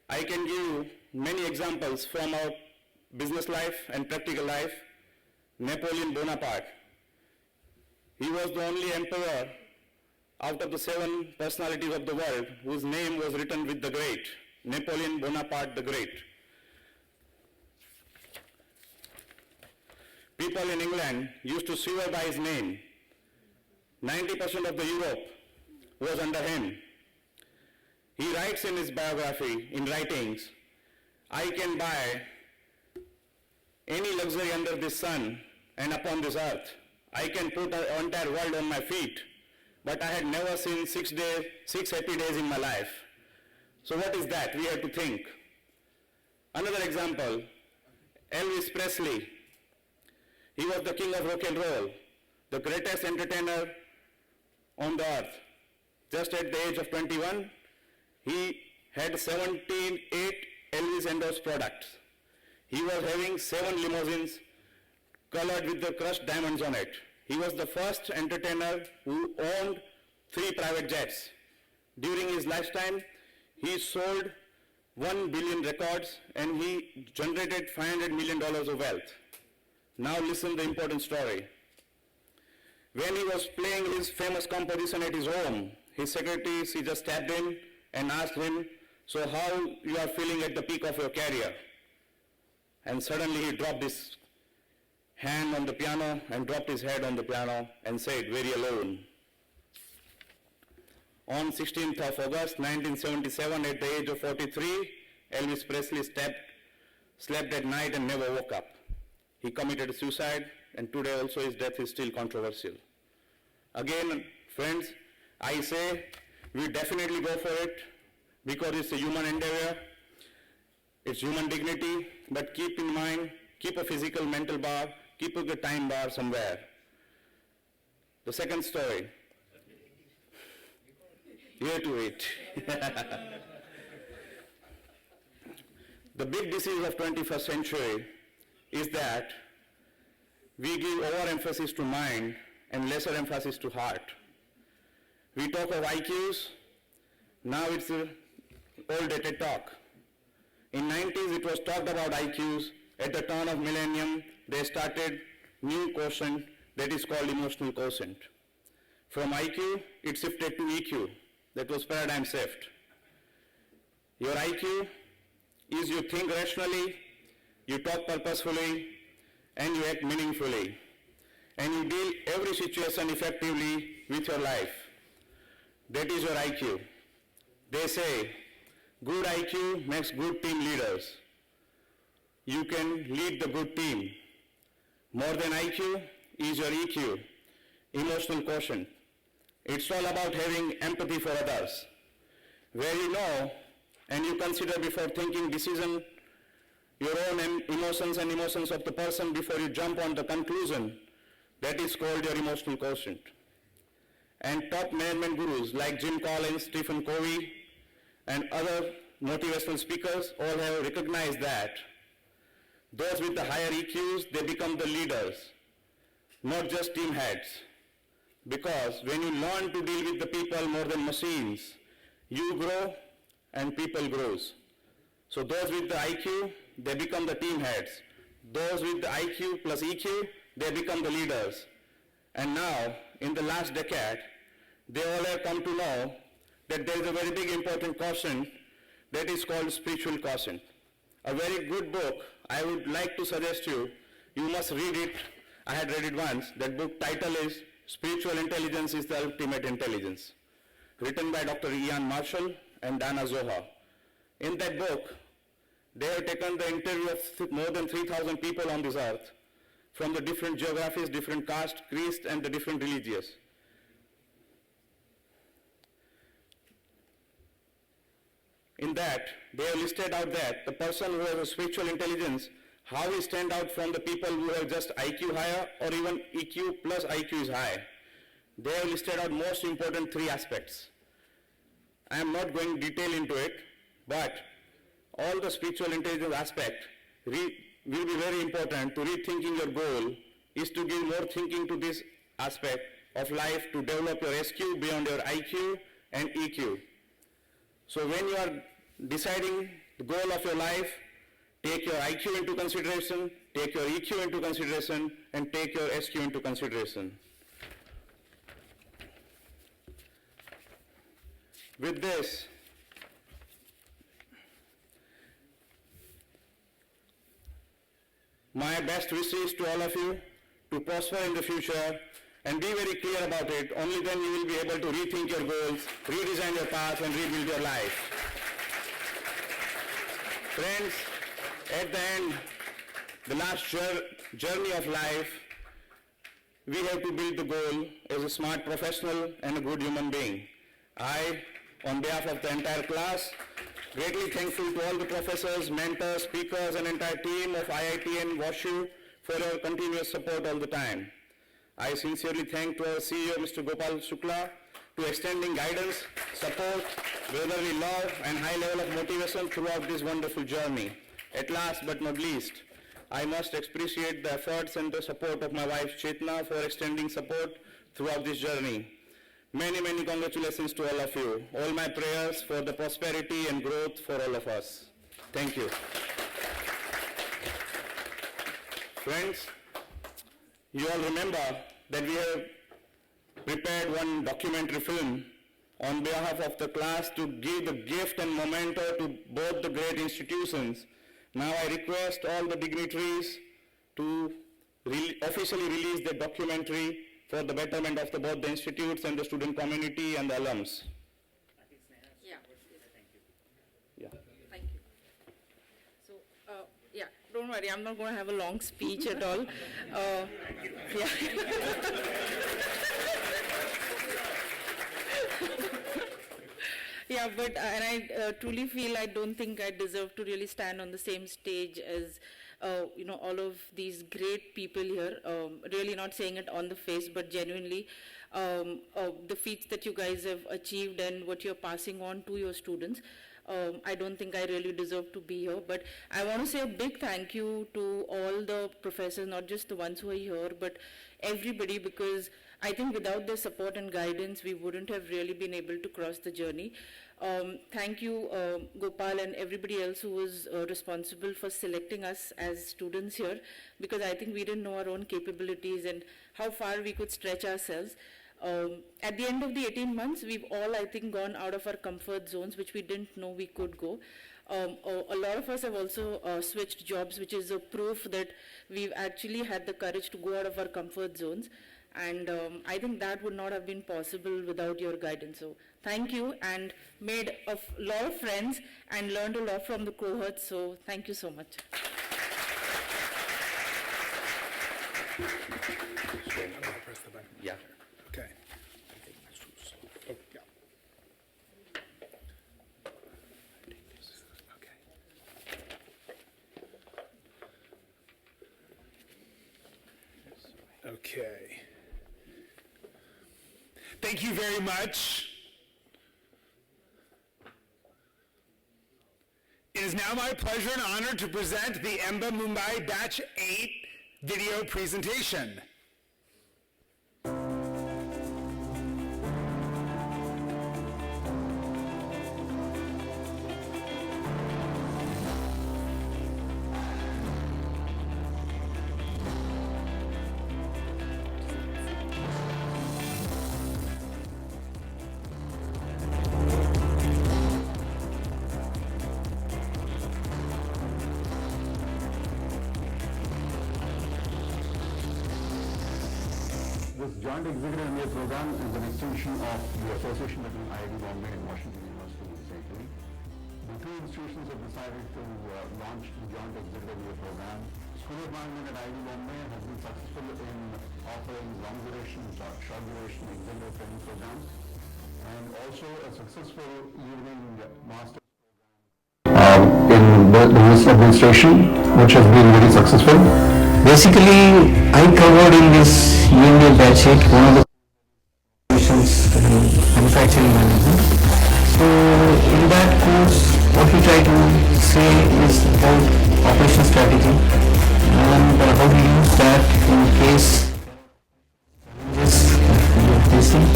Speaker 3: I can give you many examples from our business life and practical life. Napoleon Bonaparte. He was the only emperor out of the 7 personalities of the world whose name was written with the great. Napoleon Bonaparte the Great. People in England used to swear by his name. 90% of the Europe was under him. He writes in his biography, in writings, I can buy any luxury under this sun and upon this earth. I can put an entire world on my feet, but I had never seen 6 happy days in my life. So what is that? We have to think. Another example, Elvis Presley. He was the king of rock and roll, the greatest entertainer on the earth. Just at the age of 21, he had 78 Elvis endorsed products. He was having 7 limousines colored with the crushed diamonds on it. He was the first entertainer who owned 3 private jets. During his lifetime, he sold 1 billion records and he generated $500 million of wealth. Now listen to the important story. When he was playing his famous composition at his home, his secretary, she just stepped in and asked him, So how you are feeling at the peak of your career? And suddenly he dropped his hand on the piano and dropped his head on the piano and said, very alone. On 16th of August 1977, at the age of 43, Elvis Presley slept at night and never woke up. He committed suicide, and today also his death is still controversial. Again, friends, I say we definitely go for it because it's a human endeavor, it's human dignity, but keep in mind, keep a physical, mental bar, keep a time bar somewhere. The second story. Here to it. The big disease of 21st century is that we give overemphasis to mind and lesser emphasis to heart. We talk of IQs, now it's old dated talk. In 90s it was talked about IQs. At the turn of millennium, they started new quotient that is called emotional quotient. From IQ, it shifted to EQ. That was paradigm shift. Your IQ is you think rationally, you talk purposefully, and you act meaningfully. And you deal every situation effectively with your life. That is your IQ. They say, good IQ makes good team leaders. You can lead the good team. More than IQ is your EQ, emotional quotient. It's all about having empathy for others, where you know and you consider before thinking decision your own emotions and emotions of the person before you jump on the conclusion. That is called your emotional quotient. And top management gurus like Jim Collins, Stephen Covey, and other motivational speakers all have recognized that those with the higher EQs, they become the leaders, not just team heads. Because when you learn to deal with the people more than machines, you grow and people grows. So those with the IQ, they become the team heads. Those with the IQ plus EQ, they become the leaders. And now, in the last decade, they all have come to know that there is a very big important quotient that is called spiritual quotient. A very good book, I would like to suggest you must read it. I had read it once. That book title is Spiritual Intelligence is the Ultimate Intelligence, written by Dr. Ian Marshall and Dana Zohar. In that book, they have taken the interview of more than 3,000 people on this earth from the different geographies, different castes, creeds, and the different religions. In that, they have listed out that the person who has a spiritual intelligence, how he stand out from the people who have just IQ higher or even EQ plus IQ is high. They have listed out most important 3 aspects. I am not going detail into it, but all the spiritual intelligence aspect will be very important. To rethinking your goal is to give more thinking to this aspect of life to develop your SQ beyond your IQ and EQ. So when you are deciding the goal of your life, take your IQ into consideration, take your EQ into consideration, and take your SQ into consideration. With this, my best wishes to all of you to prosper in the future and be very clear about it. Only then you will be able to rethink your goals, redesign your path, and rebuild your life. Friends, at the end, the last journey of life, we have to build the goal as a smart professional and a good human being. I, on behalf of the entire class, greatly thankful to all the professors, mentors, speakers, and entire team of IIT and WashU for your continuous support all the time. I sincerely thank to our CEO, Mr. Gopal Shukla, to extending guidance, support, brotherly love, and high level of motivation throughout this wonderful journey. At last but not least, I must appreciate the efforts and the support of my wife Chetna for extending support throughout this journey. Many, many congratulations to all of you. All my prayers for the prosperity and growth for all of us. Thank you. Friends, you all remember that we have prepared one documentary film on behalf of the class to give the gift and memento to both the great institutions. Now I request all the dignitaries to officially release the documentary for the betterment of both the institutes and the student community and the alums.
Speaker 6: Yeah.
Speaker 3: Yeah.
Speaker 6: Thank you. So, yeah, don't worry, I'm not going to have a long speech at all. Yeah. Yeah, but and I truly feel I don't think I deserve to really stand on the same stage as all of these great people here. Really not saying it on the face, but genuinely, the feats that you guys have achieved and what you're passing on to your students. I don't think I really deserve to be here, but I want to say a big thank you to all the professors, not just the ones who are here, but everybody, because I think without their support and guidance, we wouldn't have really been able to cross the journey. Thank you, Gopal, and everybody else who was responsible for selecting us as students here, because I think we didn't know our own capabilities and how far we could stretch ourselves. At the end of the 18 months, we've all, I think, gone out of our comfort zones, which we didn't know we could go. A lot of us have also switched jobs, which is a proof that we've actually had the courage to go out of our comfort zones. And I think that would not have been possible without your guidance. So thank you, and made a lot of friends and learned a lot from the cohorts. So thank you so much.
Speaker 1: Press the button.
Speaker 5: Yeah.
Speaker 1: Okay. Oh, yeah. Okay. Okay. Thank you very much. It is now my pleasure and honor to present the EMBA Mumbai Batch 8 video presentation.
Speaker 4: This joint executive MBA program is an extension of the association between IIT Bombay and Washington University incidentally. The two institutions have decided to launch the joint executive MBA program. School of Management at IIT Bombay has been successful in offering long duration, short duration executive training programs, and also a successful evening master in business administration, which has been very successful.
Speaker 7: Basically, I covered in this EMBA batch 8 one of the positions in manufacturing management. So in that course, what we try to say is about operation strategy and how to use that in case challenges we are facing.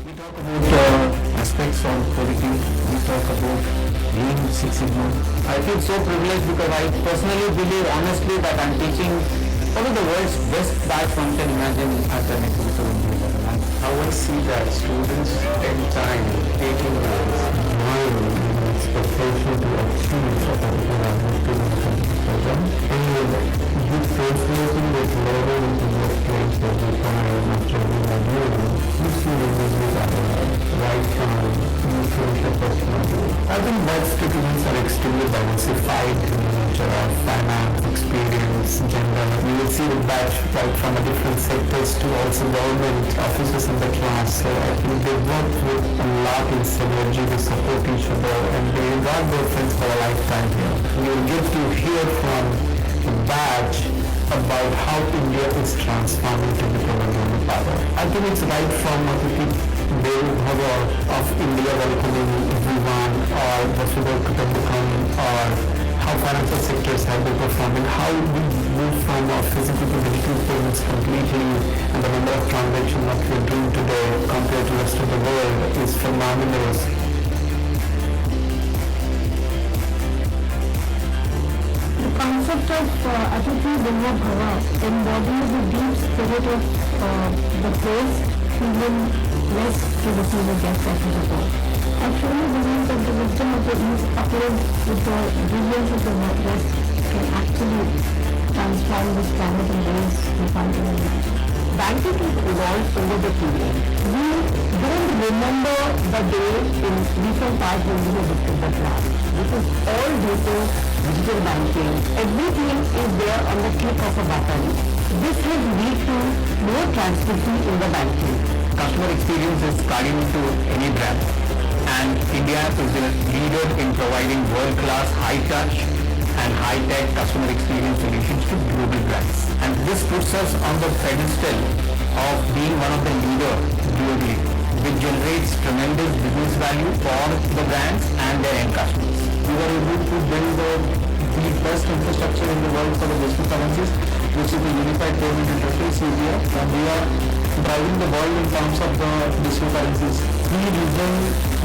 Speaker 7: We talk about aspects of quality. We talk about Lean Six Sigma. I feel so privileged because I personally believe honestly that I'm teaching one of the world's best batch one can imagine at an equitable level. How I see that students spend time taking this mind and expectation to achieve a particular program, and with translating that level into the place that we find after we are doing, you see the results at the right time, you finish the first module. I think that students are extremely diversified in nature of finance, experience, gender. You will see the batch right from the different sectors to also government offices in the class. So I think they work with a lot in synergy to support each other, and they got their friends for a lifetime here. You will get to hear from the batch about how India is transforming to become a global power. I think it's right from Dev Bhava of India welcoming everyone, or Vasudha Kutumbakam, or how financial sectors have been performing, how we move from our physical to digital payments completely, and the number of transactions that we're doing today compared to the rest of the world is phenomenal.
Speaker 8: The concept of Atiti Devo Bhava embodies the deep spirit of the place, even less to receive a guest at the board. I truly believe that the wisdom of the East coupled with the brilliance of the West can actually transform this planet in ways we can't even imagine. Banking has evolved over the period. We don't remember the day in recent past when we were discussed the class. This is all due to digital banking. Everything is there on the click of a button. This has led to more transparency in the banking.
Speaker 7: Customer experience is cardinal to any brand, and India is a leader in providing world-class high-touch and high-tech customer experience solutions to global brands. And this puts us on the pedestal of being one of the leaders globally, which generates tremendous business value for the brands and their end customers. We were able to build the best infrastructure in the world for the digital currencies, which is the Unified Payment Interface (UPI), and we are driving the world in terms of the digital currencies. The reason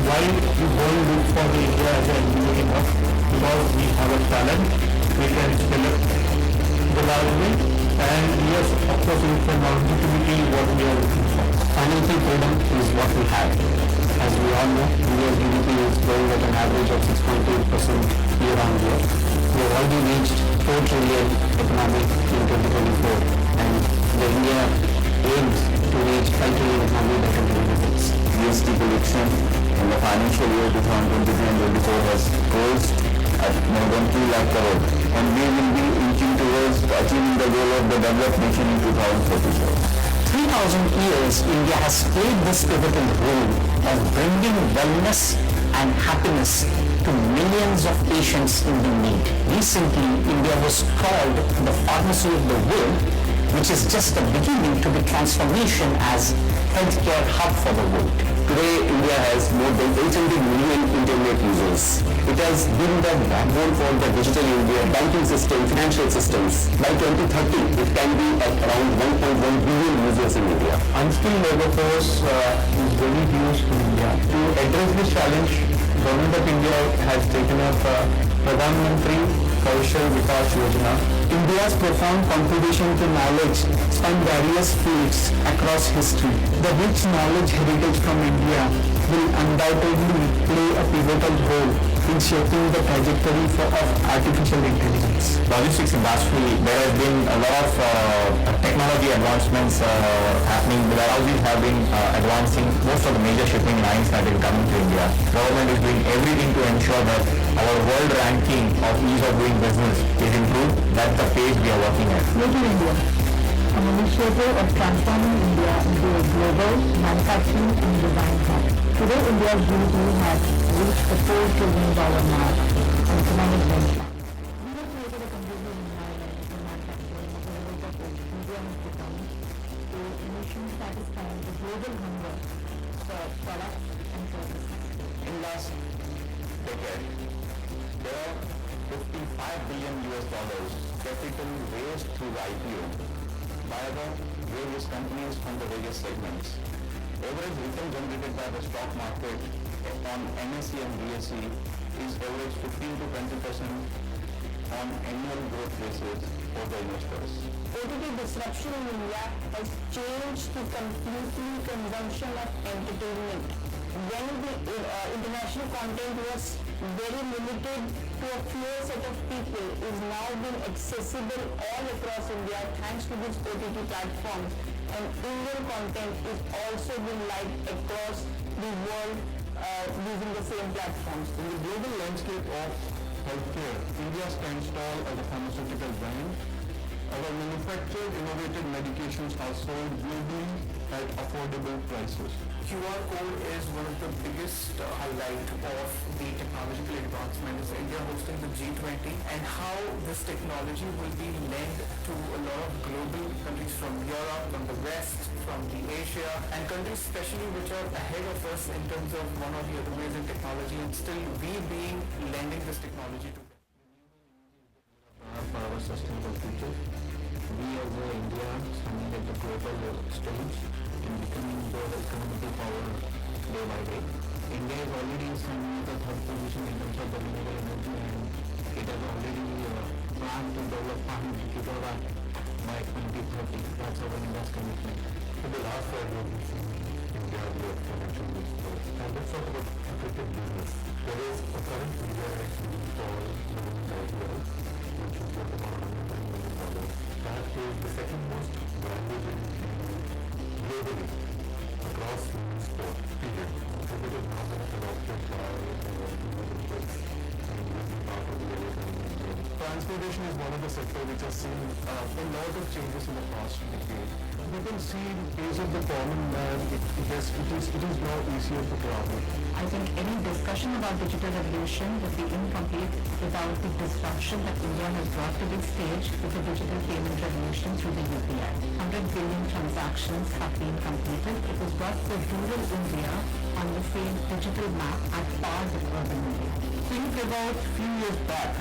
Speaker 7: why we won't look for the India as an MBA enough, because we have a talent, we can scale up reliably, and yes, of course, we can longevity what we are looking for. Financial freedom is what we have. As we all know, India's GDP is growing at an average of 6.8% year on year. We have already reached 4 trillion economic in 2024, and the India aims to reach 5 trillion economy by 2026.
Speaker 9: GST collection in the financial year 2023 and 24 has closed at more than 2 lakh crore, and we will be inching towards achieving the goal of the developed nation in 2044.
Speaker 7: 3,000 years, India has played this pivotal role of bringing wellness and happiness to millions of patients in the need. Recently, India was called the pharmacy of the world, which is just the beginning to the transformation as healthcare hub for the world.
Speaker 9: Today, India has more than 800 million internet users. It has been the backbone for the digital India banking system, financial systems. By 2030, it can be at around 1.1 billion users in India.
Speaker 7: Unskilled labor force is very huge in India. To address this challenge, Government of India has taken up Pradhan Mantri Kaushal Vikas Yojana. India's profound contribution to knowledge span various fields across history. The rich knowledge heritage from India will undoubtedly play a pivotal role in shaping the trajectory of artificial intelligence.
Speaker 9: Logistics industry, there has been a lot of technology advancements happening. The warehouses have been advancing. Most of the major shipping lines have been coming to India. Government is doing everything to ensure that our world ranking of ease of doing business is improved. That's the phase we are working at.
Speaker 8: Make in India, an initiative of transforming India into a global manufacturing and design hub. Today, India's GDP has reached the $4 trillion mark and economic benchmark. We have created a conducive environment for manufacturing as a result of which India has become a nation satisfying the global hunger for products and services.
Speaker 9: In last decade, there are $55 billion capital raised through the IPO by the various companies from the various segments. Average return generated by the stock market on NSE and BSE is average 15 to 20% on annual growth basis for the investors.
Speaker 8: OTT disruption in India has changed the completely consumption of entertainment. When the international content was very limited to a few set of people, is now being accessible all across India thanks to these OTT platforms, and Indian content is also being liked across the world using the same platforms.
Speaker 4: In the global landscape of healthcare, India stands tall as a pharmaceutical brand. Our manufactured innovative medications are sold globally at affordable prices.
Speaker 10: QR code is one of the biggest highlight of the technological advancement is India hosting the G20 and how this technology will be lent to a lot of global countries from Europe, from the West, from the Asia, and countries especially which are ahead of us in terms of one or the other ways in technology, and still we being lending this technology to
Speaker 7: For our sustainable future, we as India standing at the global stage and becoming the economical power day by day. India is already standing at the third position in terms of the renewable energy, and it has already planned to develop 500 gigawatt by 2030. That's our India's commitment.
Speaker 4: For the last 5 years, India with financial experts. And let's talk about cricket business. There is a current media rights deal for the women's IPL, which is worth about $110 million. That is the second most valuable deal globally across women's sport, period. Cricket is now been adopted by female kids and will be part of the ever-growing game. Transportation is one of the sectors which has seen a lot of changes in the past decade. You can see in case of the common man, it is now easier to travel.
Speaker 8: I think any discussion about digital revolution would be incomplete without the disruption that India has brought to this stage with the digital payment revolution through the UPI. 100 billion transactions have been completed. It has brought the rural India on the same digital map at par with urban India.
Speaker 7: Think about few years back,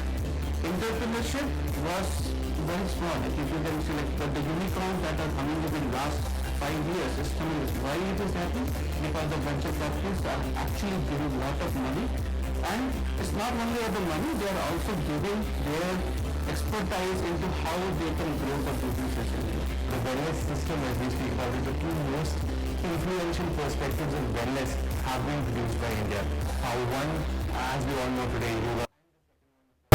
Speaker 7: entrepreneurship was very small. If you can see, but the unicorns that are coming in the last 5 years is tremendous. Why it is happening? Because the venture capitalists are actually giving a lot of money, and it's not only about the money, they are also giving their expertise into how they can grow the businesses.
Speaker 4: The wellness system, as we speak about it, the two most influential perspectives in wellness have been produced by India. One, as we all know today, yoga.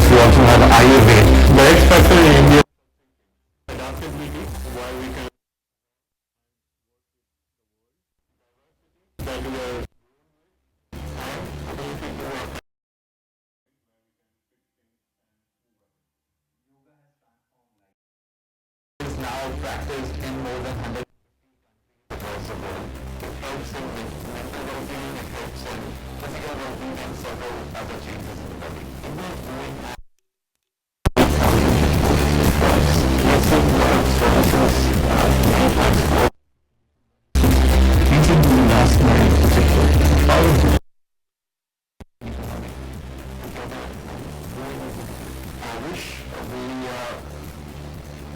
Speaker 4: We also have Ayurveda. The X factor in India adaptability, why we can that we are and ability to work. Is now practiced in more than 100 across the world. It helps in mental well-being, it helps in physical well-being, and several other changes in the body. India is doing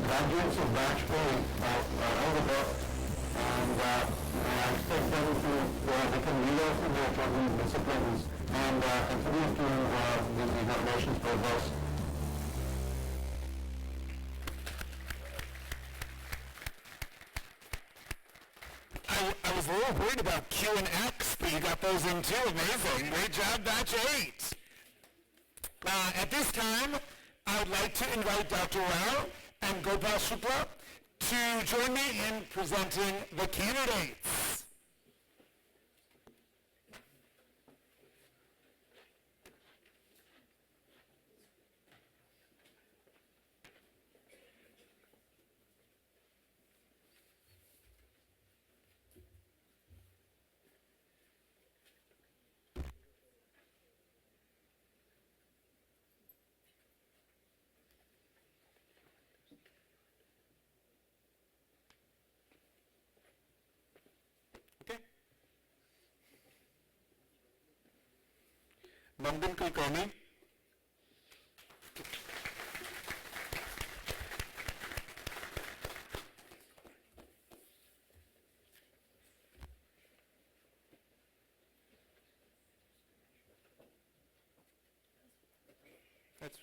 Speaker 4: graduates of batch A all the best, and I expect them to become leaders in their chosen disciplines and contribute to the nation's progress.
Speaker 1: I was a little worried about Q and X, but you got those in too. Amazing. Great job, batch 8. At this time, I would like to invite Dr. Rao and Gopal Shukla to join me in presenting the candidates. Nandan Kulkarni. That's it.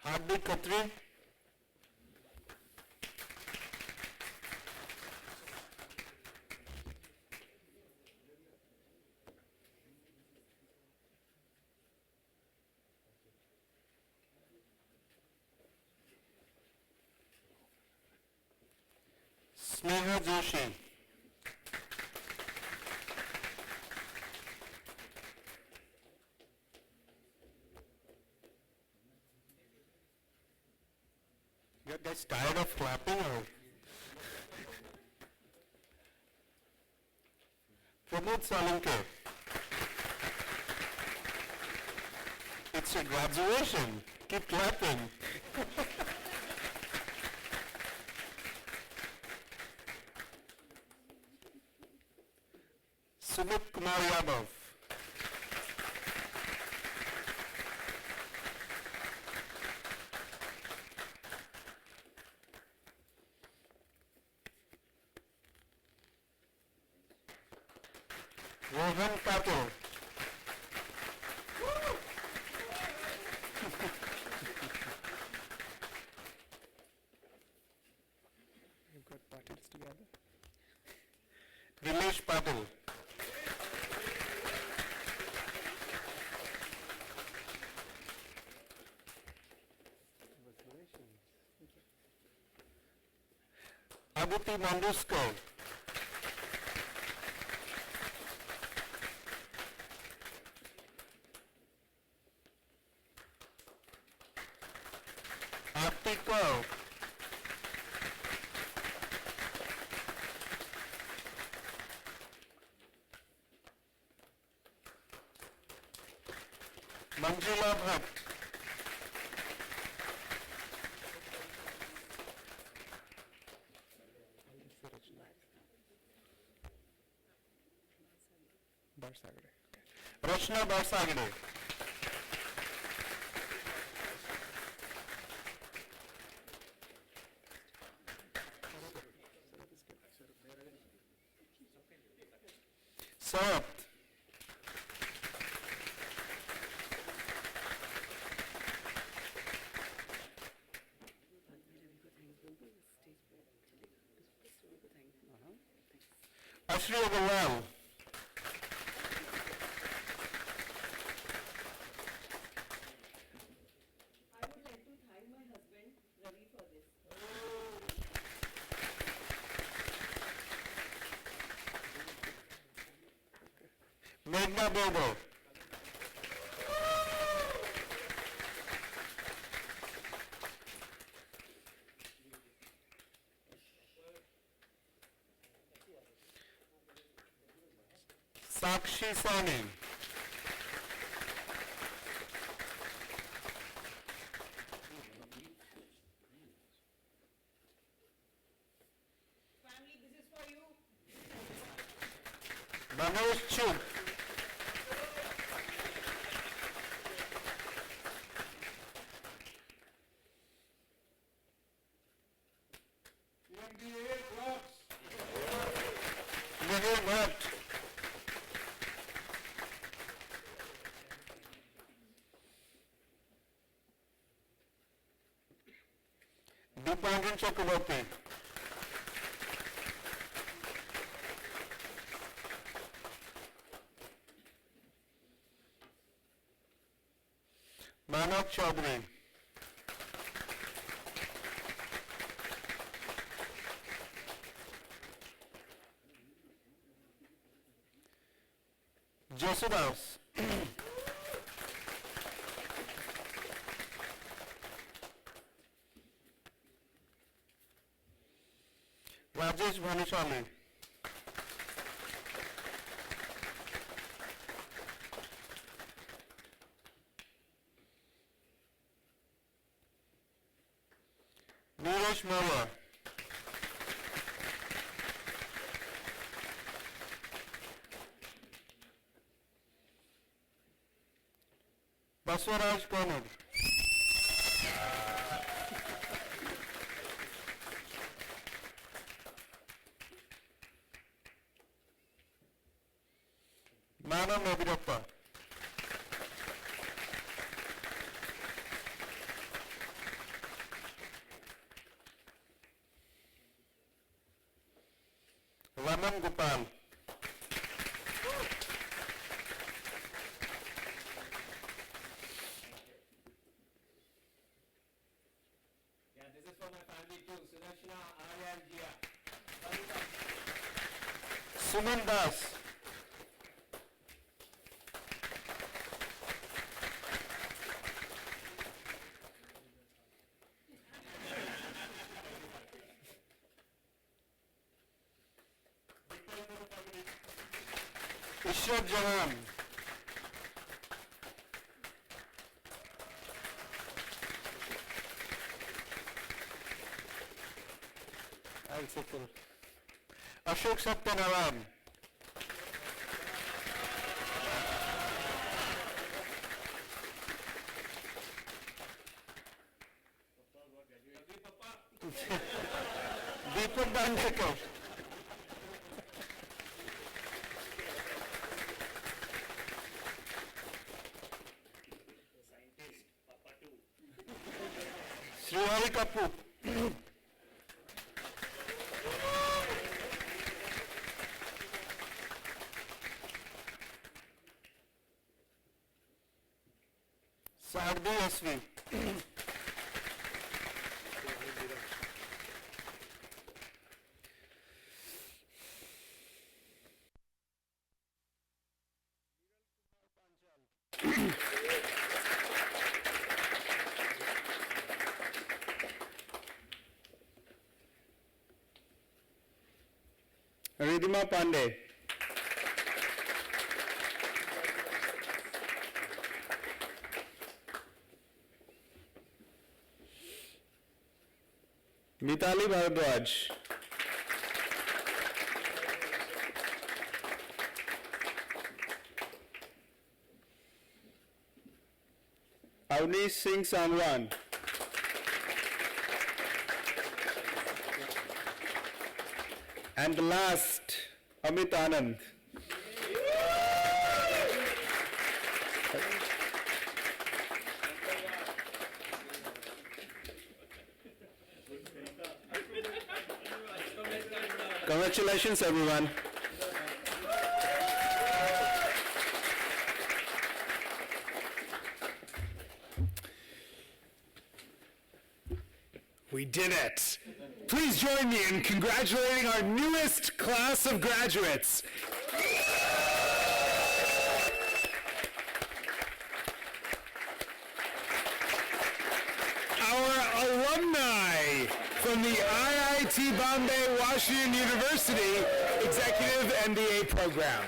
Speaker 1: Hardik Khatri. Sneha Joshi. You guys tired of clapping or? Pramod Salunkhe. It's your graduation. Keep clapping. Sumit Kumar Yadav. Rohan Patel. You've got patels together.
Speaker 4: Aditi Mandusko. Artiko. Manjula Bhatt. Rachna Barsagade. Sarat. Ashri Agarwal. Meghna Bobo. Sakshi Soni.
Speaker 6: Family, this is for you.
Speaker 4: Manoj Chuk. Mihir Bhatt. Deepanjan Chakraborty. Manav Chaudhary. Josudas. Rajesh Bhanushali. Neeraj Malla. Baswaraj Konad. Manav Nabirappa. Raman Gopal.
Speaker 11: Yeah, this is for my family too. Sunashna, Arya, and Jia.
Speaker 4: Suman Das. Ishrat Jahan. I'll settle. Ashok Satyanarayan. Deepak Dandekar. Srihari Kapoor. Sardi Asvi.
Speaker 3: Ridhima Pandey. Mitali Bharadwaj. Avnish Singh Sangwan. And the last, Amit Anand. Congratulations, everyone.
Speaker 1: We did it. Please join me in congratulating our newest class of graduates. Our alumni from the IIT Bombay Washington University Executive MBA program.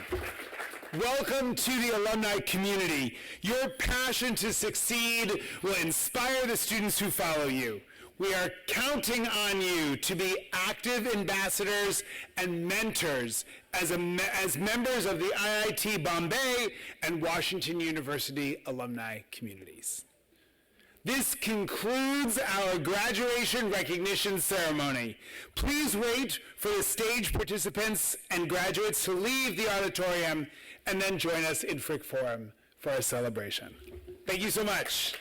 Speaker 1: Welcome to the alumni community. Your passion to succeed will inspire the students who follow you. We are counting on you to be active ambassadors and mentors as members of the IIT Bombay and Washington University alumni communities. This concludes our graduation recognition ceremony. Please wait for the stage participants and graduates to leave the auditorium and then join us in Frick Forum for our celebration. Thank you so much.